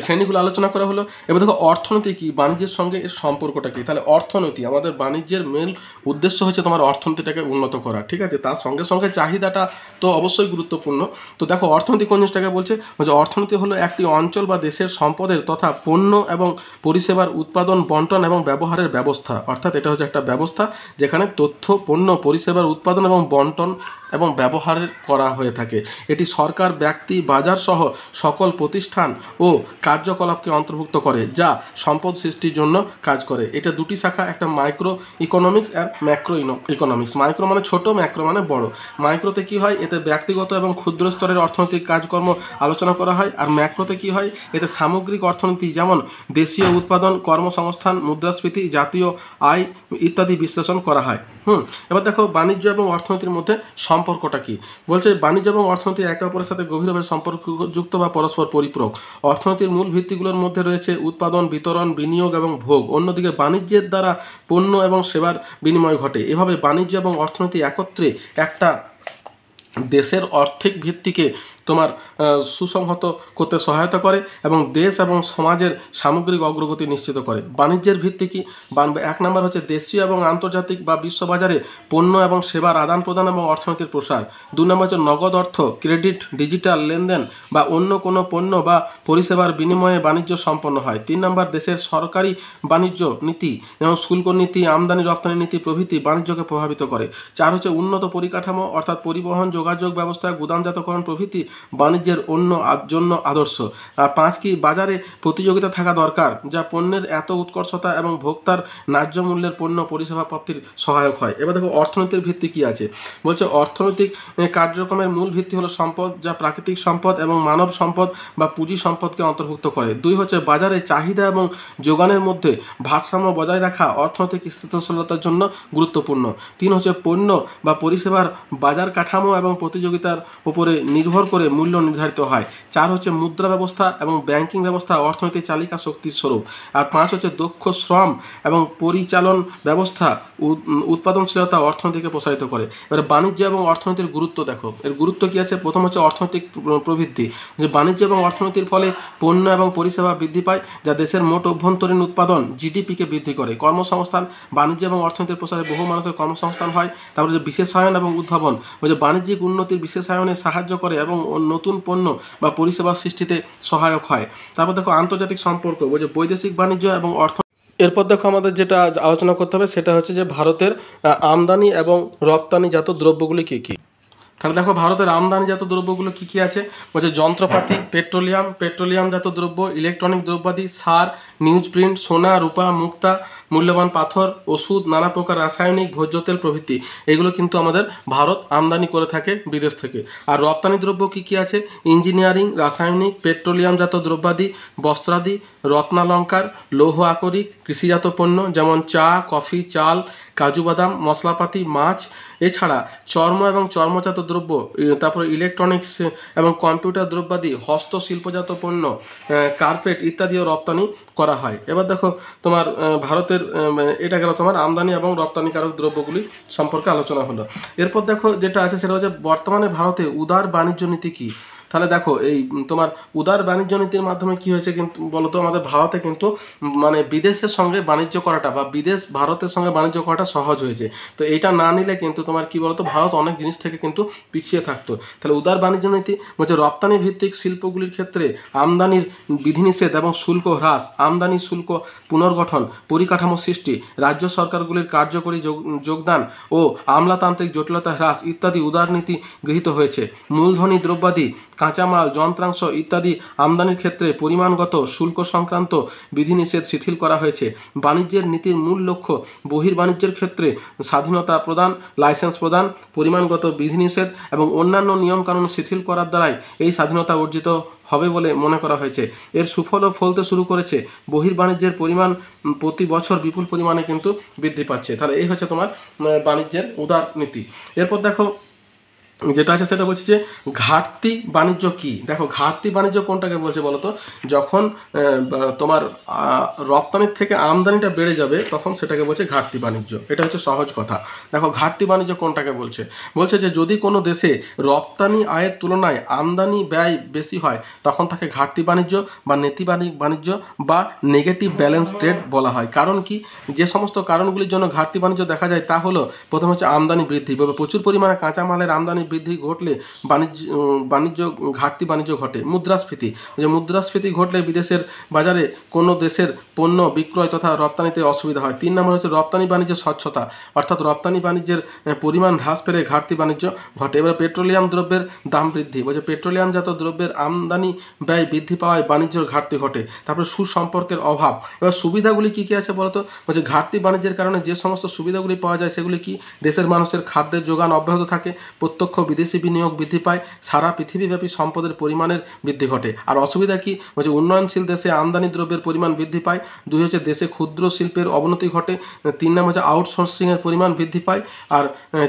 শ্রেণীগুলো আলোচনা করা হলো। এবার দেখো অর্থনীতি কি, বাণিজ্যের সঙ্গে এর সম্পর্কটা কী। তাহলে অর্থনীতি, আমাদের বাণিজ্যের মূল উদ্দেশ্য হচ্ছে তোমার অর্থনীতিটাকে উন্নত করা। ঠিক আছে, তার সঙ্গে সঙ্গে চাহিদাটা তো অবশ্যই গুরুত্বপূর্ণ। তো দেখো অর্থনীতি কোন জিনিসটাকে বলছে, অর্থনীতি হলো একটি অঞ্চল বা দেশের সম্পদের তথা পণ্য এবং পরিষেবার উৎপাদন, বন্টন এবং ব্যবহারের ব্যবস্থা। অর্থাৎ এটা হচ্ছে একটা ব্যবস্থা যেখানে তথ্য, পণ্য, পরিষেবার উৎপাদন এবং বন্টন এবং ব্যবহারের করা হয়ে থাকে। এটি সরকার, ব্যক্তি, বাজার সহ সকল প্রতিষ্ঠান ও কার্যকলাপকে অন্তর্ভুক্ত করে যা সম্পদ সৃষ্টির জন্য কাজ করে। এটা দুটি শাখা, একটা মাইক্রো ইকোনমিক্স আর ম্যাক্রো ইকোনমিক্স। মাইক্রো মানে ছোট, ম্যাক্রো মানে বড়। মাইক্রোতে কি হয়, এতে ব্যক্তিগত এবং ক্ষুদ্র স্তরের অর্থনৈতিক কাজকর্ম আলোচনা করা হয়। আর ম্যাক্রোতে কি হয়, এতে সামগ্রিক অর্থনীতি যেমন দেশীয় উৎপাদন, কর্মসংস্থান, মুদ্রাস্ফীতি, জাতীয় আয় ইত্যাদি বিশ্লেষণ করা হয়। এবার দেখো বাণিজ্য এবং অর্থনীতির মধ্যে সম্পর্কটা কি বলছে। বাণিজ্য এবং অর্থনীতি একে অপরের সাথে গভীরভাবে সম্পর্কযুক্ত বা পরস্পর পরিপূরক। অর্থনীতির মূল ভিত্তিগুলোর মধ্যে রয়েছে উৎপাদন, বিতরণ, বিনিয়োগ এবং ভোগ। অন্যদিকে বাণিজ্যের দ্বারা পণ্য এবং সেবার বিনিময় ঘটে। এভাবে বাণিজ্য এবং অর্থনীতি একত্রে একটা দেশের আর্থিক ভিত্তিকে তোমার সুসংহত করতে সহায়তা করে এবং দেশ এবং সমাজের সামগ্রিক অগ্রগতি নিশ্চিত করে। বাণিজ্যের ভিত্তি কি, এক নম্বর হচ্ছে দেশীয় এবং আন্তর্জাতিক বা বিশ্ববাজারে পণ্য এবং সেবার আদান প্রদান এবং অর্থনীতির প্রসার। দুই নম্বর হচ্ছে নগদ অর্থ, ক্রেডিট, ডিজিটাল লেনদেন বা অন্য কোনো পণ্য বা পরিষেবার বিনিময়ে বাণিজ্য সম্পন্ন হয়। তিন নম্বর দেশের সরকারি বাণিজ্য নীতি যেমন শুল্ক নীতি, আমদানি রপ্তানি নীতি প্রভৃতি বাণিজ্যকে প্রভাবিত করে। চার হচ্ছে উন্নত পরিকাঠামো অর্থাৎ পরিবহন, যোগাযোগ ব্যবস্থা, গুদামজাতকরণ প্রভৃতি বাণিজ্যের জন্য আদর্শ। আর পাঁচ কি, বাজারে প্রতিযোগিতা থাকা দরকার যা পণ্যের এত উৎকর্ষতা এবং ভোক্তার ন্যায্য মূল্যের পণ্য পরিষেবা প্রাপ্তির সহায়ক হয়। এবার দেখো অর্থনীতির ভিত্তি কি আছে বলছে, অর্থনৈতিক কার্যক্রমের মূল ভিত্তি হলো সম্পদ যা প্রাকৃতিক সম্পদ এবং মানব সম্পদ বা পুঁজি সম্পদকে অন্তর্ভুক্ত করে। দুই হচ্ছে বাজারে চাহিদা এবং যোগানের মধ্যে ভারসাম্য বজায় রাখা অর্থনৈতিক স্থিতিশীলতার জন্য গুরুত্বপূর্ণ। তিন হচ্ছে পণ্য বা পরিষেবার বাজার কাঠামো এবং প্রতিযোগিতার উপরে নির্ভর করে মূল্য নির্ধারিত হয়। চার হচ্ছে মুদ্রা ব্যবস্থা এবং ব্যাংকিং ব্যবস্থা অর্থনৈতিক চালিকা শক্তির স্বরূপ। আর পাঁচ হচ্ছে দক্ষ শ্রম এবং পরিচালন ব্যবস্থা উৎপাদনশীলতা অর্থনীতিকে প্রসারিত করে। এবারে বাণিজ্য এবং অর্থনীতির গুরুত্ব দেখো, এর গুরুত্ব কী আছে। প্রথম হচ্ছে অর্থনৈতিক প্রবৃদ্ধি, যে বাণিজ্য এবং অর্থনীতির ফলে পণ্য এবং পরিষেবা বৃদ্ধি পায় যা দেশের মোট অভ্যন্তরীণ উৎপাদন জিডিপিকে বৃদ্ধি করে। কর্মসংস্থান, বাণিজ্য এবং অর্থনীতির প্রসারে বহু মানুষের কর্মসংস্থান হয়। তারপরে যে বিশেষায়ন এবং উদ্ভাবন, যে বাণিজ্যিক উন্নতির বিশেষায়নে সাহায্য করে এবং নতুন পণ্য বা পরিষেবা সৃষ্টিতে সহায়ক হয়। তারপর দেখো আন্তর্জাতিক সম্পর্ক, যে বৈদেশিক বাণিজ্য এবং এরপর দেখো আমাদের যেটা আলোচনা করতে হবে সেটা হচ্ছে যে ভারতের আমদানি এবং রপ্তানিজাত দ্রব্যগুলি কী কী। তাহলে দেখো ভারতের আমদানিজাত দ্রব্যগুলো কী কী আছে, বলছে যন্ত্রপাতি, পেট্রোলিয়ামজাত দ্রব্য, ইলেকট্রনিক দ্রব্যাদি, সার, নিউজ প্রিন্ট, সোনা, রূপা, মুক্তা, মূল্যবান পাথর, ওষুধ, নানা প্রকার রাসায়নিক, ভোজ্য তেল প্রভৃতি। এগুলো কিন্তু আমাদের ভারত আমদানি করে থাকে বিদেশ থেকে। আর রপ্তানি দ্রব্য কী কী আছে, ইঞ্জিনিয়ারিং, রাসায়নিক, পেট্রোলিয়ামজাত দ্রব্যাদি, বস্ত্রাদি, রত্নালঙ্কার, লৌহ আকরিক, কৃষিজাত পণ্য যেমন চা, কফি, চাল, কাজু বাদাম, মশলাপাতি, মাছ, এছাড়া চর্ম এবং চর্মজাত দ্রব্য, তারপরে ইলেকট্রনিক্স এবং কম্পিউটার দ্রব্যাদি, হস্তশিল্পজাত পণ্য, কার্পেট ইত্যাদিও রপ্তানি করা হয়। এবার দেখো তোমার ভারতের এটা গেল তোমার আমদানি এবং রপ্তানিকারক দ্রব্যগুলি সম্পর্কে আলোচনা হলো। এরপর দেখো যেটা আছে সেটা হচ্ছে বর্তমানে ভারতে উদার বাণিজ্য নীতি কী। তাহলে দেখো এই তোমার উদার বাণিজ্য নীতির মাধ্যমে কী হয়েছে কিন্তু বলতো, আমাদের ভারতে কিন্তু মানে বিদেশের সঙ্গে বাণিজ্য করাটা বা ভারতের সঙ্গে বাণিজ্য করাটা সহজ হয়েছে। তো এইটা না নিলে কিন্তু তোমার কী বলতো, ভারত অনেক জিনিস থেকে কিন্তু পিছিয়ে থাকতো। তাহলে উদার বাণিজ্য নীতি বলছে রপ্তানি ভিত্তিক শিল্পগুলির ক্ষেত্রে আমদানির বিধিনিষেধ এবং শুল্ক হ্রাস, আমদানি শুল্ক পুনর্গঠন, পরিকাঠামো সৃষ্টি, রাজ্য সরকারগুলির কার্যকরী যোগদান ও আমলাতান্ত্রিক জটিলতা হ্রাস ইত্যাদি উদার নীতি গৃহীত হয়েছে। মূলধনী দ্রব্যাদি, কাঁচামাল, যন্ত্রাংশ ইত্যাদি আমদানির ক্ষেত্রে পরিমাণগত শুল্ক সংক্রান্ত বিধিনিষেধ শিথিল করা হয়েছে। বাণিজ্যের নীতির মূল লক্ষ্য বহির্বাণিজ্যের ক্ষেত্রে স্বাধীনতা প্রদান, লাইসেন্স প্রদান, পরিমাণগত বিধিনিষেধ এবং অন্যান্য নিয়মকানুন শিথিল করার দ্বারাই এই স্বাধীনতা অর্জিত হবে বলে মনে করা হয়েছে। এর সুফলও ফলতে শুরু করেছে, বহির্বাণিজ্যের পরিমাণ প্রতি বছর বিপুল পরিমাণে কিন্তু বৃদ্ধি পাচ্ছে। তাহলে এই হচ্ছে তোমার বাণিজ্যের উদার নীতি। এরপর দেখো যেটা আছে সেটা বলছি যে ঘাটতি বাণিজ্য কি। দেখো ঘাটতি বাণিজ্য কোনটাকে বলছে বলো তো, যখন তোমার রপ্তানির থেকে আমদানিটা বেড়ে যাবে তখন সেটাকে বলছে ঘাটতি বাণিজ্য। এটা হচ্ছে সহজ কথা। দেখো ঘাটতি বাণিজ্য কোনটাকে বলছে, বলছে যে যদি কোনো দেশে রপ্তানি আয়ের তুলনায় আমদানি ব্যয় বেশি হয় তখন তাকে ঘাটতি বাণিজ্য বা নেতিবাচক বাণিজ্য বা নেগেটিভ ব্যালেন্স ট্রেড বলা হয়। কারণ কি, যে সমস্ত কারণগুলির জন্য ঘাটতি বাণিজ্য দেখা যায় তা হলো, প্রথম হচ্ছে আমদানি বৃদ্ধি, প্রচুর পরিমাণে কাঁচামালের আমদানি বৃদ্ধি ঘটলে বাণিজ্য ঘাটতি বাণিজ্য ঘটে। মুদ্রাস্ফীতি, যে মুদ্রাস্ফীতি ঘটলে বিদেশের বাজারে কোনো দেশের পণ্য বিক্রয় তথা রপ্তানিতে অসুবিধা হয়। 3 নম্বর হচ্ছে রপ্তানি বাণিজ্যের স্বচ্ছতা, অর্থাৎ রপ্তানি বাণিজ্যের পরিমাণ হ্রাস পেলে ঘাটতি বাণিজ্য ঘটে। এবার পেট্রোলিয়াম দ্রব্যের দাম বৃদ্ধি, বলছে পেট্রোলিয়ামজাত দ্রব্যের আমদানি ব্যয় বৃদ্ধি পাওয়ায় বাণিজ্যের ঘাটতি ঘটে। তারপরে সুসম্পর্কের অভাব। এবার সুবিধাগুলি কী কী আছে বলতো, বলছে ঘাটতি বাণিজ্যের কারণে যে সমস্ত সুবিধাগুলি পাওয়া যায় সেগুলি কি, দেশের মানুষের খাদ্যের যোগান অব্যাহত থাকে, প্রত্যক্ষ বিদেশি বিনিয়োগ বৃদ্ধি পায়, সারা পৃথিবীব্যাপী সম্পদের পরিমাণের বৃদ্ধি ঘটে। আর অসুবিধা কি, বলছে উন্নয়নশীল দেশে আমদানি দ্রব্যের পরিমাণ বৃদ্ধি পায়। 2 হচ্ছে দেশে ক্ষুদ্র শিল্পের অবনতি ঘটে। 3 নম্বর হচ্ছে আউটসোর্সিংয়ের পরিমাণ বৃদ্ধি পায়। আর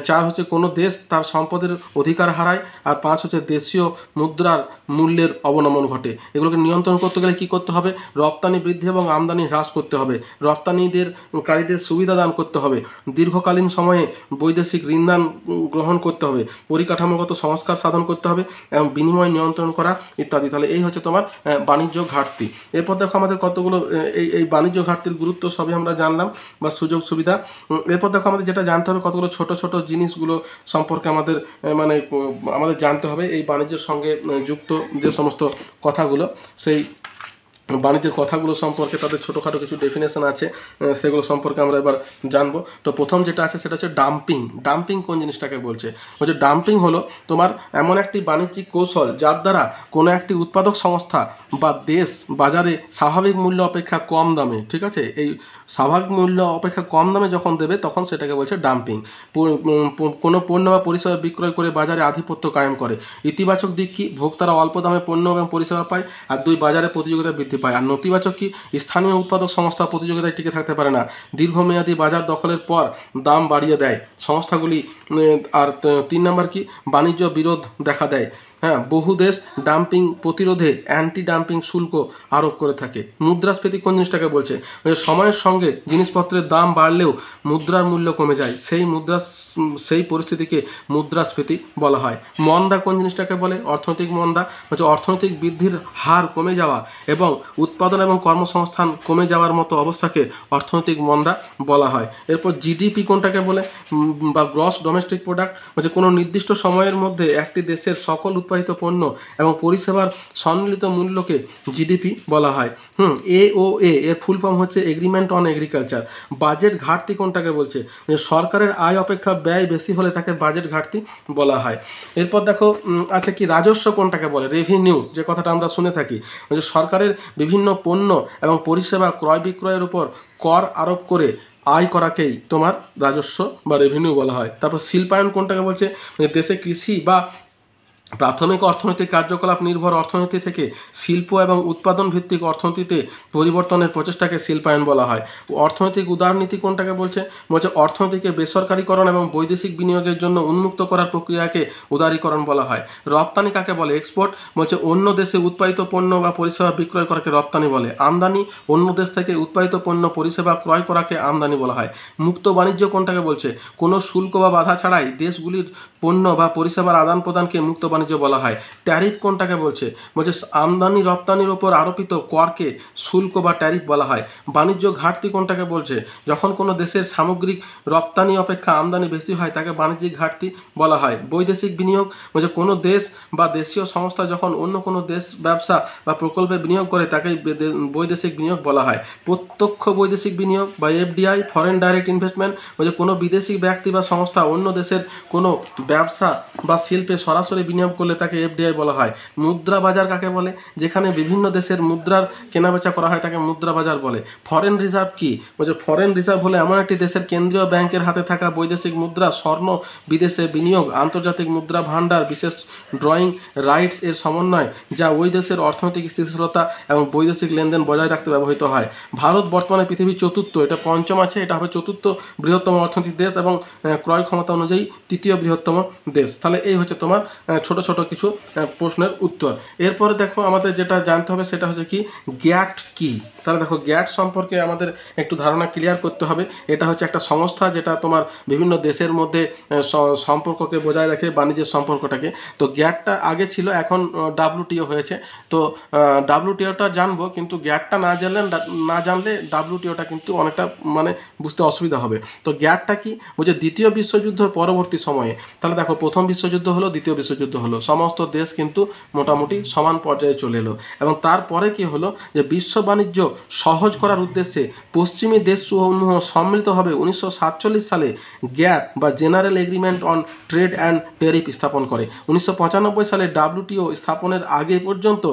4 হচ্ছে কোনো দেশ তার সম্পদের অধিকার হারায়। আর 5 হচ্ছে দেশীয় মুদ্রার মূল্যের অবনমন ঘটে। এগুলোকে নিয়ন্ত্রণ করতে গেলে কী করতে হবে, রপ্তানি বৃদ্ধি এবং আমদানি হ্রাস করতে হবে, রপ্তানিকারীদের সুবিধা দান করতে হবে, দীর্ঘকালীন সময়ে বৈদেশিক ঋণদান গ্রহণ করতে হবে, পরিকাঠামোগত সংস্কার সাধন করতে হবে এবং বিনিময় নিয়ন্ত্রণ করা ইত্যাদি। তাহলে এই হচ্ছে তোমার বাণিজ্য ঘাটতি। এরপর দেখো আমাদের কতগুলো এই বাণিজ্য ঘাটতির গুরুত্ব সবই আমরা জানলাম বা সুযোগ সুবিধা। এরপর দেখো আমাদের যেটা জানতে হবে কতগুলো ছোট ছোট জিনিসগুলো সম্পর্কে আমাদের জানতে হবে এই বাণিজ্যের সঙ্গে যুক্ত যে সমস্ত কথাগুলো, সেই বাণিজ্যের কথাগুলো সম্পর্কে তাদের ছোটোখাটো কিছু ডেফিনেশন আছে, সেগুলো সম্পর্কে আমরা এবার জানবো। তো প্রথম যেটা আছে সেটা হচ্ছে ডাম্পিং। ডাম্পিং কোন জিনিসটাকে বলছে, ডাম্পিং হলো তোমার এমন একটি বাণিজ্যিক কৌশল যার দ্বারা কোনো একটি উৎপাদক সংস্থা বা দেশ বাজারে স্বাভাবিক মূল্য অপেক্ষা কম দামে, ঠিক আছে, এই স্বাভাবিক মূল্য অপেক্ষা কম দামে যখন দেবে তখন সেটাকে বলছে ডাম্পিং। কোনো পণ্য বা পরিষেবা বিক্রয় করে বাজারে আধিপত্য কায়েম করে। ইতিবাচক দিক কি, ভোক্তারা অল্প দামে পণ্য এবং পরিষেবা পায়। আর 2 বাজারে প্রতিযোগিতা বৃদ্ধি পায়। আর নেতিবাচক কি, স্থানীয় উৎপাদক সংস্থা প্রতিযোগিতায় টিকে থাকতে পারে না, দীর্ঘমেয়াদী বাজার দখলের পর দাম বাড়িয়ে দেয় সংস্থাগুলি। আর 3 নম্বর কি, বাণিজ্য বিরোধ দেখা দেয়। হ্যাঁ, বহু দেশ ডাম্পিং প্রতিরোধে অ্যান্টি ডাম্পিং শুল্ক আরোপ করে থাকে। মুদ্রাস্ফীতি কোন জিনিসটাকে বলছে, সময়ের সঙ্গে জিনিসপত্রের দাম বাড়লেও মুদ্রার মূল্য কমে যায়, সেই পরিস্থিতিকে মুদ্রাস্ফীতি বলা হয়। মন্দা কোন জিনিসটাকে বলে, অর্থনৈতিক মন্দা, অর্থনৈতিক বৃদ্ধির হার কমে যাওয়া এবং উৎপাদন এবং কর্মসংস্থান কমে যাওয়ার মতো অবস্থাকে অর্থনৈতিক মন্দা বলা হয়। এরপর জিডিপি কোনটাকে বলে, বা গ্রস ডোমেস্টিক প্রোডাক্ট, কোনো নির্দিষ্ট সময়ের মধ্যে একটি দেশের সকল উৎপাদিত পণ্য এবং পরিষেবার সম্মিলিত মূল্যকে জিডিপি বলা হয়। AOA এর ফুল ফর্ম হচ্ছে এগ্রিমেন্ট অন এগ্রিকালচার। বাজেট ঘাটতি কোনটাকে বলছে? সরকারের আয় অপেক্ষা ব্যয় বেশি হলে তাকে বাজেট ঘাটতি বলা হয়। এরপর দেখো আচ্ছা কি রাজস্ব কোনটাকে বলে? রেভিনিউ, যে কথাটা আমরা শুনে থাকি, সরকারের বিভিন্ন পণ্য এবং পরিষেবা ক্রয় বিক্রয়ের উপর কর আরোপ করে আয় করাকেই তোমার রাজস্ব বা রেভিনিউ বলা হয়। তারপর শিল্পায়ন কোনটাকে বলছে? দেশে কৃষি বা প্রাথমিক অর্থনৈতিক কার্যকলাপ নির্ভর অর্থনীতি থেকে শিল্প এবং উৎপাদন ভিত্তিক অর্থনীতিতে পরিবর্তনের প্রচেষ্টাকে শিল্পায়ন বলা হয়। অর্থনৈতিক উদারনীতি কোনটাকে বলছে? অর্থনীতিকে বেসরকারীকরণ এবং বৈদেশিক বিনিয়োগের জন্য উন্মুক্ত করার প্রক্রিয়াকে উদারীকরণ বলা হয়। রপ্তানি কাকে বলে? এক্সপোর্ট অন্য দেশে উৎপাদিত পণ্য বা পরিষেবা বিক্রয় করাকে রপ্তানি বলে। আমদানি অন্য দেশ থেকে উৎপাদিত পণ্য পরিষেবা ক্রয় করাকে আমদানি বলা হয়। মুক্ত বাণিজ্য কোনটাকে বলছে? কোনো শুল্ক বা বাধা ছাড়াই দেশগুলির পণ্য বা পরিষেবার আদান প্রদানকে মুক্ত বাণিজ্য বলা হয়। ট্যারিফ কোনটাকে বলছে? আমদানি রপ্তানির উপর আরোপিত করকে শুল্ক বা ট্যারিফ বলা হয়। বাণিজ্য ঘাটতি কোনটাকে বলছে? যখন কোনো দেশের সামগ্রিক রপ্তানি অপেক্ষা আমদানি বেশি হয় তাকে বাণিজ্যিক ঘাটতি বলা হয়। বৈদেশিক বিনিয়োগ কোনো দেশ বা দেশীয় সংস্থা যখন অন্য কোনো দেশ ব্যবসা বা প্রকল্পে বিনিয়োগ করে তাকে বৈদেশিক বিনিয়োগ বলা হয়। প্রত্যক্ষ বৈদেশিক বিনিয়োগ বা FDI, ফরেন ডাইরেক্ট ইনভেস্টমেন্ট, কোনো বিদেশি ব্যক্তি বা সংস্থা অন্য দেশের কোনো ব্যবসা বা শিল্পে সরাসরি বিনিয়োগ করলে তাকে FDI বলা হয়। মুদ্রা বাজার কাকে বলে? যেখানে বিভিন্ন দেশের মুদ্রার কেনাবেচা করা হয় তাকে মুদ্রা বাজার বলে। ফরেন রিজার্ভ কি? ফরেন রিজার্ভ হলে এমন একটি দেশের কেন্দ্রীয় ব্যাংকের হাতে থাকা বৈদেশিক মুদ্রা, স্বর্ণ, বিদেশে বিনিয়োগ, আন্তর্জাতিক মুদ্রা ভান্ডার, বিশেষ ড্রয়িং রাইটস এর সমন্বয় যা ওই দেশের অর্থনৈতিক স্থিতিশীলতা এবং বৈদেশিক লেনদেন বজায় রাখতে ব্যবহৃত হয়। ভারত বর্তমানে পৃথিবীর চতুর্থ, এটা পঞ্চম আছে, এটা হবে চতুর্থ বৃহত্তম অর্থনৈতিক দেশ এবং ক্রয় ক্ষমতা অনুযায়ী তৃতীয় বৃহত্তম দেশ। তাহলে এই হচ্ছে তোমার ছোট ছোট কিছু প্রশ্নের উত্তর। এরপরে দেখো আমাদের যেটা জানতে হবে সেটা হচ্ছে কি গ্যাট কি। তাহলে দেখো গ্যাট সম্পর্কে আমাদের একটু ধারণা ক্লিয়ার করতে হবে। এটা হচ্ছে একটা সংস্থা যেটা তোমার বিভিন্ন দেশের মধ্যে সম্পর্ককে বজায় রাখে, বাণিজ্যের সম্পর্কটাকে। তো গ্যাটটা আগে ছিল, এখন WTO হয়েছে। তো WTOটা জানবো, কিন্তু গ্যাটটা না জানলে WTOটা কিন্তু অনেকটা বুঝতে অসুবিধা হবে। তো গ্যাটটা কি? দ্বিতীয় বিশ্বযুদ্ধ পরবর্তী সময়ে, তাহলে দেখো প্রথম বিশ্বযুদ্ধ হলো, দ্বিতীয় বিশ্বযুদ্ধ হলো, সমস্ত দেশ কিন্তু মোটামুটি সমান পর্যায়ে চলে এলো। এবং তারপরে কি হলো যে বিশ্ব বাণিজ্য সহজ করার উদ্দেশ্যে পশ্চিমী দেশসমূহ সম্মিলিতভাবে 1947 সালে গ্যাট বা general agreement on trade and tariff স্থাপন করে। 1995 সালে WTO স্থাপনের আগে পর্যন্ত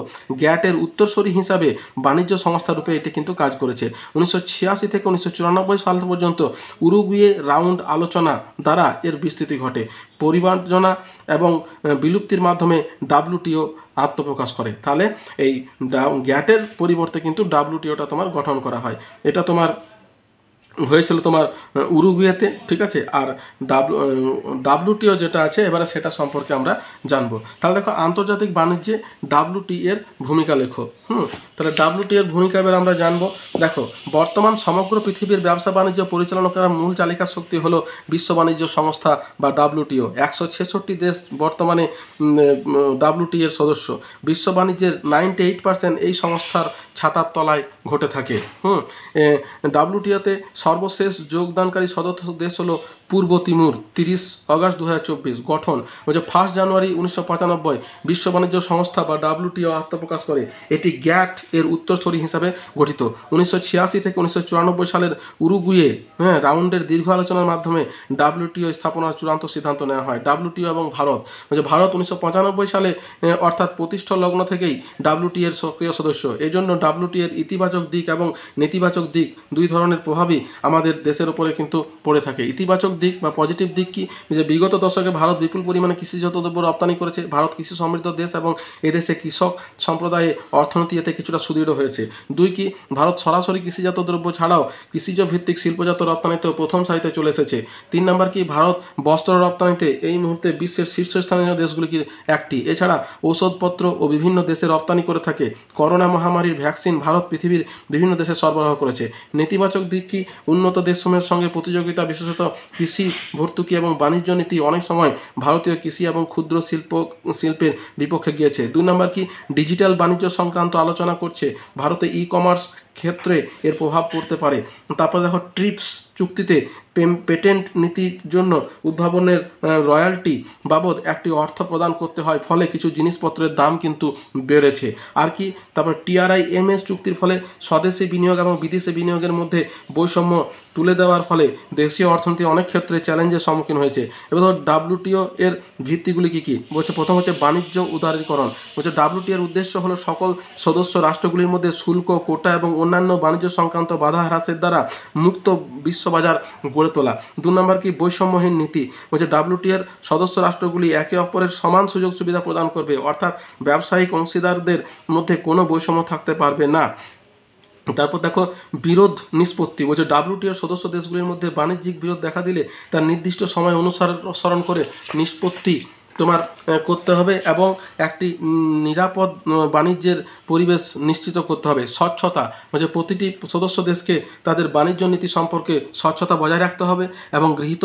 গ্যাটের উত্তরসূরি হিসাবে বাণিজ্য সংস্থা রূপে এটি কিন্তু কাজ করেছে। 1986 থেকে 1994 সাল পর্যন্ত উরুগুয়ে রাউন্ড আলোচনা দ্বারা এর বিস্তৃতি ঘটে। পরিমার্জনা এবং বিলুপ্তির মাধ্যমে WTO আত্মপ্রকাশ করে। তাহলে এই গ্যাটের পরিবর্তে কিন্তু WTOটা তোমার গঠন করা হয়। এটা তোমার হয়েছিল তোমার উরুগুয়েতে, ঠিক আছে। আর WTO যেটা আছে এবারে সেটা সম্পর্কে আমরা জানবো। তাহলে দেখো আন্তর্জাতিক বাণিজ্যে WTO এর ভূমিকা লেখো। তাহলে WTO এর ভূমিকা এবার আমরা জানবো। দেখো বর্তমান সমগ্র পৃথিবীর ব্যবসা বাণিজ্য পরিচালনা করার মূল চালিকা শক্তি হলো বিশ্ব বাণিজ্য সংস্থা বা WTO। 166 দেশ বর্তমানে WTO এর সদস্য। বিশ্ব বাণিজ্যের 98% এই সংস্থার ছাতার তলায় ঘটে থাকে। WTO-তে সর্বশেষ যোগদানকারী সদস্য দেশ হলো পূর্ব তিমুর। 30 অগস্ট 2024 গঠন। 1 জানুয়ারি 1995 বিশ্ব বাণিজ্য সংস্থা বা WTO আত্মপ্রকাশ করে। এটি গ্যাট এর উত্তরসূরি হিসাবে গঠিত। 1986 থেকে 1994 সালের উরুগুয়ে রাউন্ডের দীর্ঘ আলোচনার মাধ্যমে WTO স্থাপনার চূড়ান্ত সিদ্ধান্ত নেওয়া হয়। WTO এবং ভারত। ভারত 1995 সালে অর্থাৎ প্রতিষ্ঠা লগ্ন থেকেই WTO এর সক্রিয় সদস্য। এই জন্য WTO এর ইতিবাচক দিক এবং নেতিবাচক দিক দুই ধরনের প্রভাবই আমাদের দেশের উপরে কিন্তু পড়ে থাকে। ইতিবাচক দিক বা পজিটিভ দিক কি? বিগত দশকে ভারত বিপুল পরিমাণে কৃষিজাত দ্রব্য রপ্তানি করেছে। ভারত কৃষি সমৃদ্ধ দেশ এবং এদেশে কৃষক সম্প্রদায়ে অর্থনীতি এতে কিছুটা সুদৃঢ় হয়েছে। 2 কি? ভারত সরাসরি কৃষিজাত দ্রব্য ছাড়াও কৃষিজ ভিত্তিক শিল্পজাত রপ্তানিতেও প্রথম সারিতে চলে এসেছে। 3 নম্বর কি? ভারত বস্ত্র রপ্তানিতে এই মুহূর্তে বিশ্বের শীর্ষস্থানীয় দেশগুলির একটি। এছাড়া ঔষধপত্র ও বিভিন্ন দেশে রপ্তানি করে থাকে। করোনা মহামারীর ভ্যাকসিন ভারত পৃথিবীর বিভিন্ন দেশে সরবরাহ করেছে। নেতিবাচক দিক কি? উন্নত দেশসমূহের সঙ্গে প্রতিযোগিতা, বিশেষত কৃষি ভর্তুকি এবং বাণিজ্য নীতি অনেক সময় ভারতীয় কৃষি এবং ক্ষুদ্র শিল্পের বিপক্ষে গিয়েছে। 2 নম্বর কি? ডিজিটাল বাণিজ্য সংক্রান্ত আলোচনা করছে। ভারতে ই-কমার্স ক্ষেত্রে এর প্রভাব পড়তে পারে। তারপর দেখো ট্রিপস চুক্তিতে পেটেন্ট নীতির জন্য উদ্ভাবনের রয়্যালটি বাবদ একটি অর্থ প্রদান করতে হয়, ফলে কিছু জিনিসপত্রের দাম কিন্তু বেড়েছে। আর কি, তারপর TRIMS চুক্তির ফলে স্বদেশি বিনিয়োগ এবং বিদেশি বিনিয়োগের মধ্যে বৈষম্য তুলে দেওয়ার ফলে দেশীয় অর্থনীতি অনেক ক্ষেত্রে চ্যালেঞ্জের সম্মুখীন হয়েছে। এবার ধর WTO এর ভিত্তিগুলি কী কী বলছে, প্রথম হচ্ছে বাণিজ্য উদারীকরণ। বলছে WTO এর উদ্দেশ্য হলো সকল সদস্য রাষ্ট্রগুলির মধ্যে শুল্ক, কোটা এবং অন্যান্য বাণিজ্য সংক্রান্ত বাধা হ্রাসের দ্বারা মুক্ত বিশ্ববাজার গড়ে তোলা। 2 নম্বর কি, বৈষম্যহীন নীতি। বলছে WTO এর সদস্য রাষ্ট্রগুলি একে অপরের সমান সুযোগ সুবিধা প্রদান করবে, অর্থাৎ ব্যবসায়িক অংশীদারদের মধ্যে কোনো বৈষম্য থাকতে পারবে না। তারপর দেখো বিরোধ নিষ্পত্তি। বলছে WTO সদস্য দেশগুলির মধ্যে বাণিজ্যিক বিরোধ দেখা দিলে তার নির্দিষ্ট সময় অনুসরণ করে নিষ্পত্তি তোমার করতে হবে এবং একটি নিরাপদ বাণিজ্যের পরিবেশ নিশ্চিত করতে হবে। স্বচ্ছতা, বলছে প্রতিটি সদস্য দেশকে তাদের বাণিজ্য নীতি সম্পর্কে স্বচ্ছতা বজায় রাখতে হবে এবং গৃহীত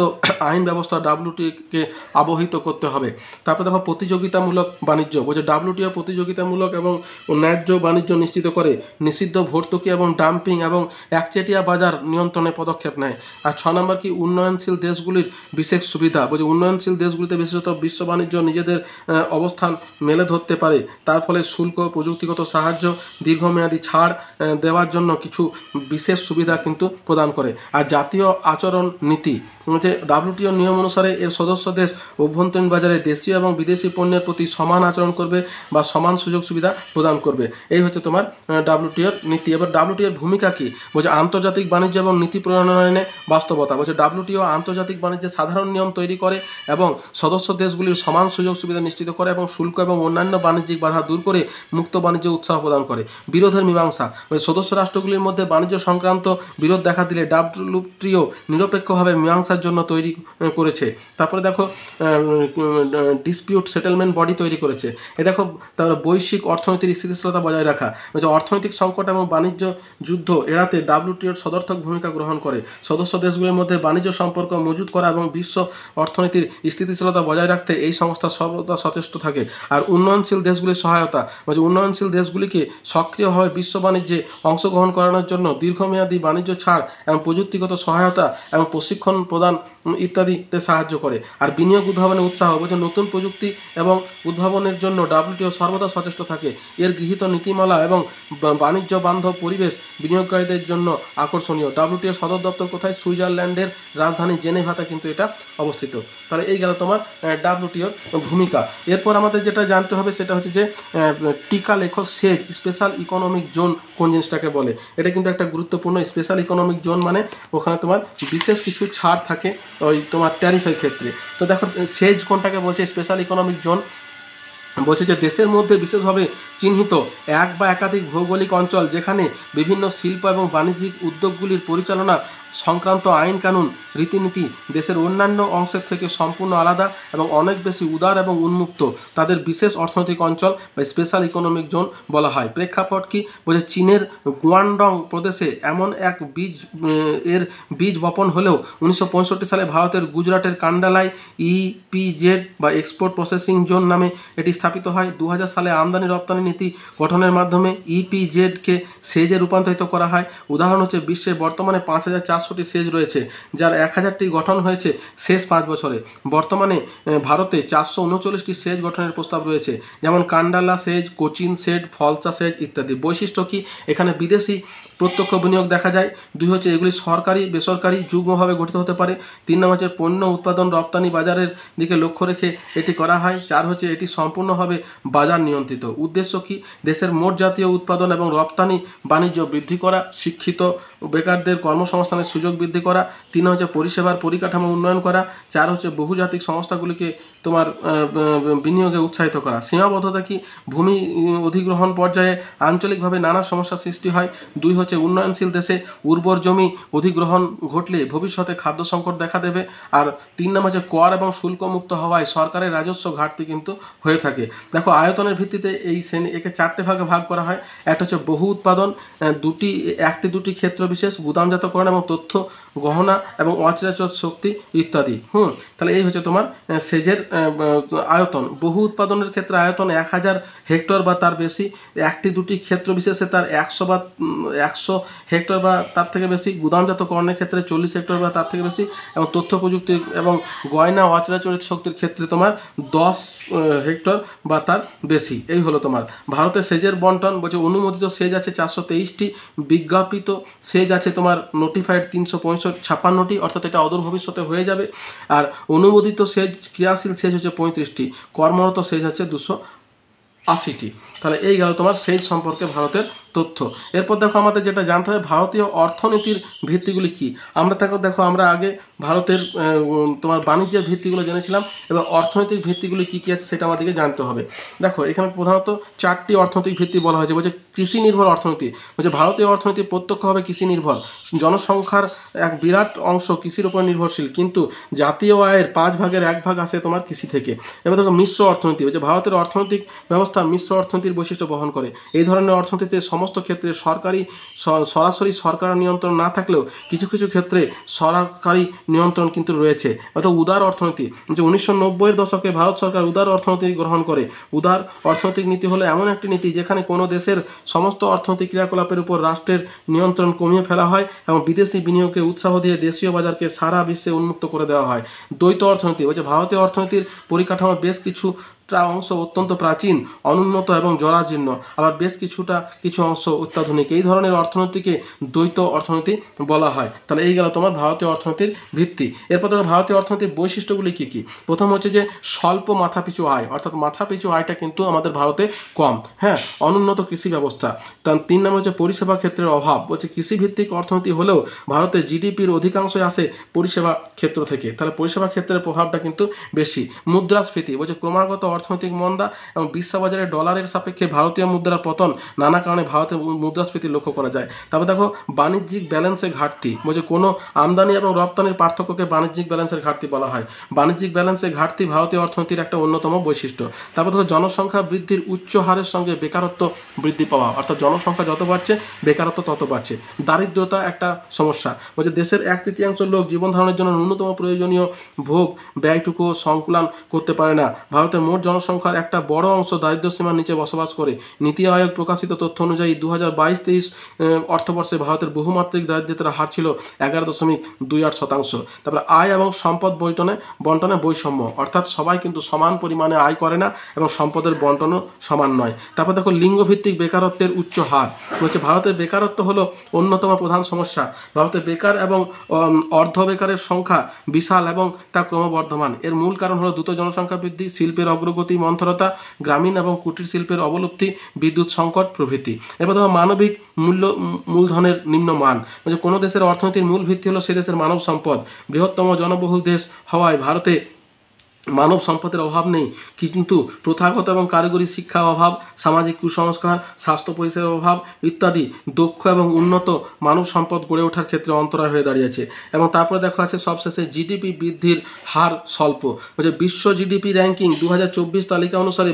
আইন ব্যবস্থা WTO-কে আবহিত করতে হবে। তারপর দেখো প্রতিযোগিতামূলক বাণিজ্য। বলছে WTO প্রতিযোগিতামূলক এবং ন্যায্য বাণিজ্য নিশ্চিত করে, নিষিদ্ধ ভর্তুকি এবং ডাম্পিং এবং একচেটিয়া বাজার নিয়ন্ত্রণে পদক্ষেপ নেয়। আর 6 নম্বর কি, উন্নয়নশীল দেশগুলির বিশেষ সুবিধা। বলছে উন্নয়নশীল দেশগুলিতে বিশেষত বিশ্ব বাণিজ্য নিজেদের অবস্থান মেলে ধরতে পারে, তার ফলে শুল্ক, প্রযুক্তিগত সাহায্য, দীর্ঘমেয়াদী ছাড় দেওয়ার জন্য কিছু বিশেষ সুবিধা কিন্তু প্রদান করে। আর জাতীয় আচরণ নীতি, যে WTO নিয়ম অনুসারে এর সদস্য দেশ অভ্যন্তরীণ বাজারে দেশীয় এবং বিদেশি পণ্যের প্রতি সমান আচরণ করবে বা সমান সুযোগ সুবিধা প্রদান করবে। এই হচ্ছে তোমার WTO-র নীতি। এবার WTO-র ভূমিকা কী, বলছে আন্তর্জাতিক বাণিজ্য এবং নীতি প্রণয়নে বাস্তবতা। বলছে WTO আন্তর্জাতিক বাণিজ্যের সাধারণ নিয়ম তৈরি করে এবং সদস্য দেশগুলির সমান সুযোগ সুবিধা নিশ্চিত করে এবং শুল্ক এবং অন্যান্য বাণিজ্যিক বাধা দূর করে মুক্ত বাণিজ্য উৎসাহ প্রদান করে। বিরোধের মীমাংসা, সদস্য রাষ্ট্রগুলির মধ্যে বাণিজ্য সংক্রান্ত বিরোধ দেখা দিলে WTO নিরপেক্ষভাবে মীমাংসার জন্য তৈরি করেছে। তারপরে দেখো ডিসপিউট সেটেলমেন্ট বডি তৈরি করেছে। দেখো তারপরে বৈশ্বিক অর্থনীতির স্থিতিশীলতা বজায় রাখা। অর্থনৈতিক সংকট এবং বাণিজ্য যুদ্ধ এড়াতে WTO সদর্থক ভূমিকা গ্রহণ করে। সদস্য দেশগুলির মধ্যে বাণিজ্য সম্পর্ক মজুত করা এবং বিশ্ব অর্থনীতির স্থিতিশীলতা বজায় রাখতে এই সংস্থা সর্বদা সচেষ্ট থাকে। আর উন্নয়নশীল দেশগুলির সহায়তা, উন্নয়নশীল দেশগুলিকে সক্রিয়ভাবে বিশ্ব বাণিজ্যে অংশগ্রহণ করানোর জন্য দীর্ঘমেয়াদী বাণিজ্য ছাড় এবং প্রযুক্তিগত সহায়তা এবং প্রশিক্ষণ প্রদান ইত্যাদিতে সাহায্য করে। আর বিনিয়োগ উদ্ভাবনের উৎসাহ, নতুন প্রযুক্তি এবং উদ্ভাবনের জন্য WTO সর্বদা সচেষ্ট থাকে। এর গৃহীত নীতিমালা এবং বাণিজ্য বান্ধব পরিবেশ বিনিয়োগকারীদের জন্য আকর্ষণীয়। WTO সদর দপ্তর কোথায়, সুইজারল্যান্ডের রাজধানী জেনেভাতে কিন্তু এটা অবস্থিত। তাহলে এই গেল তোমার WTO-র ভূমিকা। এরপর আমাদের যেটা জানতে হবে সেটা হচ্ছে যে টিকা লেখো সেজ স্পেশাল ইকোনমিক জোন কোন জিনিসটাকে বলে। এটা কিন্তু একটা গুরুত্বপূর্ণ। স্পেশাল ইকোনমিক জোন মানে ওখানে তোমার বিশেষ কিছু ছাড় থাকে ওই তোমার ট্যারিফের ক্ষেত্রে। তো দেখো সেজ কোনটাকে বলছে, স্পেশাল ইকোনমিক জোন বলছে যে দেশের মধ্যে বিশেষভাবে চিহ্নিত এক বা একাধিক ভৌগোলিক অঞ্চল যেখানে বিভিন্ন শিল্প এবং বাণিজ্যিক উদ্যোগগুলির পরিচালনা সংক্রান্ত আইন কানুন রীতিনীতি দেশের অন্যান্য অংশের থেকে সম্পূর্ণ আলাদা এবং অনেক বেশি উদার এবং উন্মুক্ত, তাদের বিশেষ অর্থনৈতিক অঞ্চল বা স্পেশাল ইকোনমিক জোন বলা হয়। প্রেক্ষাপট কি, বলছে চীনের গুয়াংডং প্রদেশে এমন এক বীজ বপন হলেও 1965 সালে ভারতের গুজরাটের কান্ডালায় EPZ বা এক্সপোর্ট প্রসেসিং জোন নামে এটি স্থাপিত হয়। 2000 সালে আমদানি রপ্তানি নীতি গঠনের মাধ্যমে EPZ-কে সেজে রূপান্তরিত করা হয়। উদাহরণ হচ্ছে বিশ্বে বর্তমানে 5400টি সেজ রয়েছে, যার 1000টি গঠন হয়েছে শেষ 5 বছরে। বর্তমানে ভারতে 439টি সেজ গঠনের প্রস্তাব রয়েছে, যেমন কান্ডালা সেজ, কোচিন সেজ, ফলসা সেজ ইত্যাদি। বৈশিষ্ট্য কি, এখানে বিদেশি প্রত্যক্ষ বিনিয়োগ দেখা যায়। 2 হচ্ছে এগুলি সরকারি বেসরকারি যুগ্মভাবে গঠিত হতে পারে। 3 নম্বর হচ্ছে পণ্য উৎপাদন রপ্তানি বাজারের দিকে লক্ষ্য রেখে এটি করা হয়। 4 হচ্ছে এটি সম্পূর্ণভাবে বাজার নিয়ন্ত্রিত। উদ্দেশ্য কি, দেশের মোট জাতীয় উৎপাদন এবং রপ্তানি বাণিজ্য বৃদ্ধি করা, শিক্ষিত বেকারদের কর্মসংস্থানের সুযোগ বৃদ্ধি করা। 3 হচ্ছে পরিষেবার পরিকাঠামো উন্নয়ন করা। 4 হচ্ছে বহুজাতিক সংস্থাগুলিকে তোমার বিনিয়োগে উৎসাহিত করা। সীমাবদ্ধতা কি, ভূমি অধিগ্রহণ পর্যায়ে আঞ্চলিকভাবে নানা সমস্যার সৃষ্টি হয়। 2 হচ্ছে উন্নয়নশীল দেশে উর্বর জমি অধিগ্রহণ ঘটলে ভবিষ্যতে খাদ্য সংকট দেখা দেবে। আর 3 নম্বর হচ্ছে কর এবং শুল্ক মুক্ত হওয়ায় সরকারের রাজস্ব ঘাটতি কিন্তু হয়ে থাকে। দেখো আয়তনের ভিত্তিতে এই শ্রেণী একে 4টে ভাগে ভাগ করা হয়। একটা হচ্ছে বহু উৎপাদন, 2টি ক্ষেত্র বিশেষ, গুদামজাতকরণ এবং তথ্য গহনা এবং অচরাচর শক্তি ইত্যাদি। তাহলে এই হচ্ছে তোমার সেজের আয়তন, বহু উৎপাদনের ক্ষেত্রে আয়তন 1000 হেক্টর বা তার বেশি, একটি দুটি ক্ষেত্র বিশেষে তার 100 হেক্টর বা তার থেকে বেশি, গুদামজাত কর্মের ক্ষেত্রে 40 হেক্টর বা তার থেকে বেশি, এবং তথ্য প্রযুক্তি এবং গয়না অচরাচরিত শক্তির ক্ষেত্রে তোমার 10 হেক্টর বা তার বেশি। এই হলো তোমার ভারতের সেচের বন্টন। বলছে অনুমোদিত সেচ আছে 423টি, বিজ্ঞাপিত সেচ আছে তোমার নোটিফাইড 356টি, অর্থাৎ এটা অদূর ভবিষ্যতে হয়ে যাবে। আর অনুমোদিত সেচ ক্রিয়াশীল সেচ হচ্ছে 35টি, কর্মরত সেচ হচ্ছে 280টি। তাহলে এই গেল তোমার সেচ সম্পর্কে ভারতের তথ্য। এরপর দেখো আমাদের যেটা জানতে হবে ভারতীয় অর্থনীতির ভিত্তিগুলি কি। আমরা দেখো আমরা আগে ভারতের তোমার বাণিজ্যের ভিত্তিগুলো জেনেছিলাম, এবার অর্থনৈতিক ভিত্তিগুলি কী কী আছে সেটা আমাদেরকে জানতে হবে। দেখো এখানে প্রধানত 4টি অর্থনৈতিক ভিত্তি বলা হয়েছে। বলছে কৃষি নির্ভর অর্থনীতি। বলছে ভারতীয় অর্থনীতি প্রত্যক্ষভাবে কৃষি নির্ভর, জনসংখ্যার এক বিরাট অংশ কৃষির উপর নির্ভরশীল, কিন্তু জাতীয় আয়ের 5/1 আসে তোমার কৃষি থেকে। এবার দেখো মিশ্র অর্থনীতি। বলছে ভারতের অর্থনৈতিক ব্যবস্থা মিশ্র অর্থনীতির বৈশিষ্ট্য বহন করে। এই ধরনের অর্থনীতিতে সমস্ত ক্ষেত্রে সরাসরি সরকার নিয়ন্ত্রণ না থাকলেও কিছু কিছু ক্ষেত্রে সরকারি নিয়ন্ত্রণ কিন্তু রয়েছে। অর্থাৎ উদার অর্থনীতি। যে 1990-এর দশকে ভারত সরকার উদার অর্থনীতি গ্রহণ করে। উদার অর্থনৈতিক নীতি হলো এমন একটি নীতি যেখানে কোনো দেশের সমস্ত অর্থনৈতিক ক্রিয়াকলাপের উপর রাষ্ট্রের নিয়ন্ত্রণ কমিয়ে ফেলা হয় এবং বিদেশি বিনিয়োগকে উৎসাহ দিয়ে দেশীয় বাজারকে সারা বিশ্বে উন্মুক্ত করে দেওয়া হয়। দ্বৈত অর্থনীতি। বলছে ভারতীয় অর্থনীতির পরিকাঠামো বেশ কিছু অংশ অত্যন্ত প্রাচীন, অনুন্নত এবং জরাজীর্ণ, আবার বেশ কিছু অংশ অত্যাধুনিক। এই ধরনের অর্থনীতিকে দ্বৈত অর্থনীতি বলা হয়। তাহলে এই গেল তোমার ভারতীয় অর্থনীতির ভিত্তি। এরপর দেখো ভারতীয় অর্থনীতির বৈশিষ্ট্যগুলি কী কী। প্রথম হচ্ছে যে স্বল্প মাথাপিছু আয়, অর্থাৎ মাথাপিছু আয়টা কিন্তু আমাদের ভারতে কম। হ্যাঁ, অনুন্নত কৃষি ব্যবস্থা। তার 3 নম্বর হচ্ছে পরিষেবা ক্ষেত্রের অভাব। বলছে কৃষিভিত্তিক অর্থনীতি হলেও ভারতের জিডিপির অধিকাংশই আসে পরিষেবা ক্ষেত্র থেকে, তাহলে পরিষেবা ক্ষেত্রের প্রভাবটা কিন্তু বেশি। মুদ্রাস্ফীতি। বলছে ক্রমাগত অর্থনৈতিক মন্দা এবং বিশ্ববাজারে ডলারের সাপেক্ষে ভারতীয় মুদ্রার পতন, নানা কারণে ভারতের মুদ্রাস্ফীতি লক্ষ্য করা যায়। তারপর দেখো বাণিজ্যিক ব্যালেন্সের ঘাটতি। বলছে কোনো আমদানি এবং রপ্তানির পার্থক্যকে বাণিজ্যিক ব্যালেন্সের ঘাটতি বলা হয়। বাণিজ্যিক ব্যালেন্সের ঘাটতি ভারতীয় অর্থনীতির একটা অন্যতম বৈশিষ্ট্য। তারপর দেখো জনসংখ্যা বৃদ্ধির উচ্চ হারের সঙ্গে বেকারত্ব বৃদ্ধি পাওয়া, অর্থাৎ জনসংখ্যা যত বাড়ছে বেকারত্ব তত বাড়ছে। দারিদ্রতা একটা সমস্যা। বলছে দেশের 1/3 লোক জীবন ধারণের জন্য ন্যূনতম প্রয়োজনীয় ভোগ ব্যয়টুকু সংকুলান করতে পারে না। ভারতের মোট জনসংখ্যার একটা বড় অংশ দারিদ্র্যসীমার নিচে বসবাস করে। নীতি আয়োগ প্রকাশিত তথ্য অনুযায়ী 2022-23 অর্থবর্ষে ভারতের বহুমাত্রিক দারিদ্র্যতার হার ছিল 11.28%। তারপরে আয় এবং সম্পদ বন্টনে বৈষম্য, অর্থাৎ সবাই কিন্তু সমান পরিমাণে আয় করে না এবং সম্পদের বন্টনও সমান নয়। তারপর দেখো লিঙ্গভিত্তিক বেকারত্বের উচ্চ হার। বলছে ভারতের বেকারত্ব হলো অন্যতম প্রধান সমস্যা। ভারতের বেকার এবং অর্ধ বেকারের সংখ্যা বিশাল এবং তা ক্রমবর্ধমান। এর মূল কারণ হলো দ্রুত জনসংখ্যা বৃদ্ধি, শিল্পের অগ্রগতি মন্থরতা, গ্রামীণ এবং কুটির শিল্পের অবলুপ্তি, বিদ্যুৎ সংকট প্রভৃতি। এবার দেখো মানবিক মূলধনের নিম্নমান। মানে কোনো দেশের অর্থনীতির মূল ভিত্তি হলো সে দেশের মানব সম্পদ। বৃহত্তম জনবহুল দেশ হওয়ায় ভারতে মানব সম্পদের অভাব নেই, কিন্তু প্রথাগত এবং কারিগরি শিক্ষার অভাব, সামাজিক কুসংস্কার, স্বাস্থ্য পরিষেবার অভাব ইত্যাদি দক্ষ এবং উন্নত মানব সম্পদ গড়ে ওঠার ক্ষেত্রে অন্তরায় হয়ে দাঁড়িয়েছে। এবং তারপরে দেখা আছে সবশেষে জিডিপি বৃদ্ধির হার স্বল্প। বলছে বিশ্ব জিডিপি র্যাঙ্কিং 2024 তালিকা অনুসারে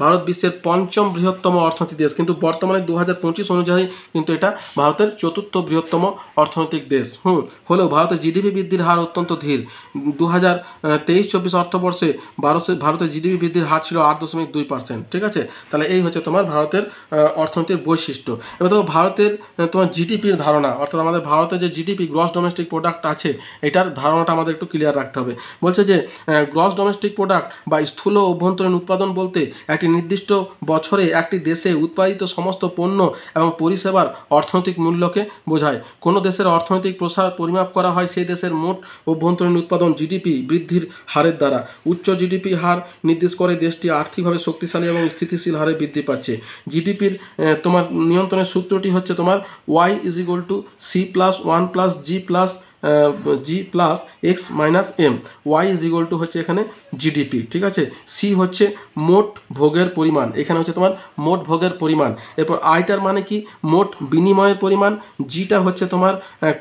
ভারত বিশ্বের 5ম বৃহত্তম অর্থনৈতিক দেশ, কিন্তু বর্তমানে 2025 অনুযায়ী কিন্তু এটা ভারতের 4র্থ বৃহত্তম অর্থনৈতিক দেশ। হলেও ভারতের জিডিপি বৃদ্ধির হার অত্যন্ত ধীর। 2023-24 অর্থবর্ষে ভারতের জিডিপি বৃদ্ধির হার ছিল 8.2%। ঠিক আছে, তাহলে এই হচ্ছে তোমার ভারতের অর্থনীতির বৈশিষ্ট্য। এবার দেখো ভারতের তোমার জিডিপির ধারণা, অর্থাৎ আমাদের ভারতের যে জিডিপি গ্রস ডোমেস্টিক প্রোডাক্ট আছে, এটার ধারণাটা আমাদের একটু ক্লিয়ার রাখতে হবে। বলছে যে গ্রস ডোমেস্টিক প্রোডাক্ট বা স্থূল অভ্যন্তরীণ উৎপাদন বলতে একটি নির্দিষ্ট বছরে একটি দেশে উৎপাদিত সমস্ত পণ্য এবং পরিষেবার অর্থনৈতিক মূল্যকে বোঝায়। কোনো দেশের অর্থনৈতিক প্রসার পরিমাপ করা হয় সেই দেশের মোট অভ্যন্তরীণ উৎপাদন জিডিপি বৃদ্ধির হারের দ্বারা। উচ্চ জিডিপি হার নির্দেশ করে দেশটি আর্থিকভাবে শক্তিশালী এবং স্থিতিশীল হারে বৃদ্ধি পাচ্ছে। জিডিপির তোমার নিয়ন্ত্রণের সূত্রটি হচ্ছে তোমার y=c+1+g+m, y= হচ্ছে এখানে জিডিপি। ঠিক আছে, সি হচ্ছে মোট ভোগের পরিমাণ, এখানে হচ্ছে তোমার মোট ভোগের পরিমাণ। এরপর আইটার মানে কি মোট বিনিময়ের পরিমাণ, জিটা হচ্ছে তোমার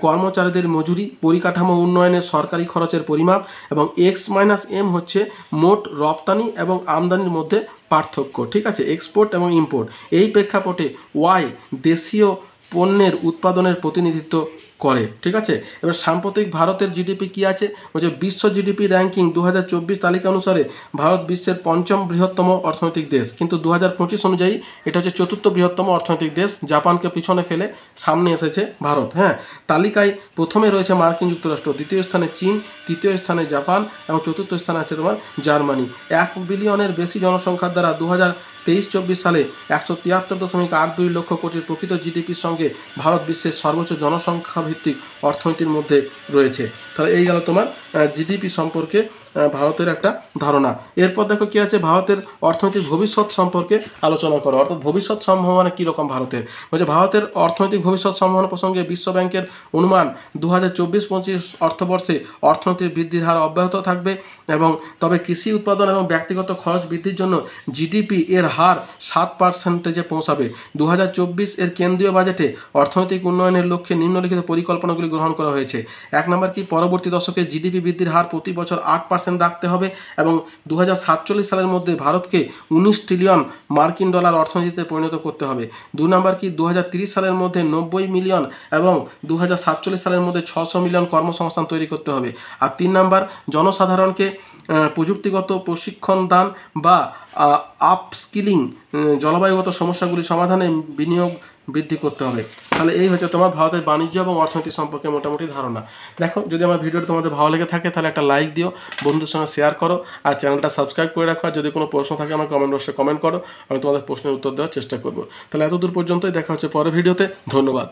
কর্মচারীদের মজুরি, পরিকাঠামো উন্নয়নের সরকারি খরচের পরিমাপ, এবং x-m হচ্ছে মোট রপ্তানি এবং আমদানির মধ্যে পার্থক্য। ঠিক আছে, এক্সপোর্ট এবং ইম্পোর্ট। এই প্রেক্ষাপটে ওয়াই দেশীয় পণ্যের উৎপাদনের প্রতিনিধিত্ব করে। ঠিক আছে, এবার সাম্প্রতিক ভারতের জিডিপি কি আছে, বলছে বিশ্ব জিডিপি র্যাঙ্কিং 2024 তালিকা অনুসারে ভারত বিশ্বের 5ম বৃহত্তম অর্থনৈতিক দেশ, কিন্তু 2025 অনুযায়ী এটা হচ্ছে 4র্থ বৃহত্তম অর্থনৈতিক দেশ। জাপানকে পিছনে ফেলে সামনে এসেছে ভারত। হ্যাঁ, তালিকায় প্রথমে রয়েছে মার্কিন যুক্তরাষ্ট্র, দ্বিতীয় স্থানে চীন, তৃতীয় স্থানে জাপান এবং চতুর্থ স্থানে আছে তোমার জার্মানি। 1 বিলিয়নের বেশি জনসংখ্যার দ্বারা 2023-24 সালে 173.82 লক্ষ কোটির প্রকৃত জিডিপির সঙ্গে ভারত বিশ্বের সর্বোচ্চ জনসংখ্যা ভিত্তিক অর্থনীতির মধ্যে রয়েছে। তাহলে এই গেল তোমার জিডিপি সম্পর্কে ভারতের একটা ধারণা। এরপর দেখো কি আছে, ভারতের অর্থনৈতিক ভবিষ্যৎ সম্পর্কে আলোচনা করো। অর্থাৎ ভবিষ্যৎ সম্ভাবনা কীরকম ভারতের, বলছে ভারতের অর্থনৈতিক ভবিষ্যৎ সম্ভাবনা প্রসঙ্গে বিশ্ব ব্যাংকের অনুমান 2024-25 অর্থবর্ষে অর্থনৈতিক বৃদ্ধির হার অব্যাহত থাকবে এবং তবে কৃষি উৎপাদন এবং ব্যক্তিগত খরচ বৃদ্ধির জন্য জিডিপি এর হার 7% পৌঁছাবে। 2024 এর কেন্দ্রীয় বাজেটে অর্থনৈতিক উন্নয়নের লক্ষ্যে নিম্নলিখিত পরিকল্পনাগুলি গ্রহণ করা হয়েছে। 1 নম্বর কি, পরবর্তী দশকে জিডিপি বৃদ্ধির হার প্রতি বছর 8% রাখতে হবে এবং 2047 সালের মধ্যে ভারতকে 19 ট্রিলিয়ন মার্কিন ডলার অর্থনীতিতে পরিণত করতে হবে। 2 নম্বর কি, 2030 সালের মধ্যে 90 মিলিয়ন এবং 2047 সালের মধ্যে 600 মিলিয়ন কর্মসংস্থান তৈরি করতে হবে। আর 3 নম্বর, জনসাধারণকে প্রযুক্তিগত প্রশিক্ষণ দান বা আপস্কিলিং, জলবায়ুগত সমস্যাগুলি সমাধানে বিনিয়োগ বৃদ্ধি করতে হবে। তাহলে এই হচ্ছে তোমার ভারতের বাণিজ্য এবং অর্থনীতি সম্পর্কে মোটামুটি ধারণা। দেখো, যদি আমার ভিডিওটা তোমাদের ভালো লেগে থাকে তাহলে একটা লাইক দিও, বন্ধুদের সঙ্গে শেয়ার করো আর চ্যানেলটা সাবস্ক্রাইব করে রাখো। আর যদি কোনো প্রশ্ন থাকে আমার কমেন্ট বক্সে কমেন্ট করো, আমি তোমাদের প্রশ্নের উত্তর দেওয়ার চেষ্টা করবো। তাহলে এতদূর পর্যন্তই, দেখা হচ্ছে পরের ভিডিওতে। ধন্যবাদ।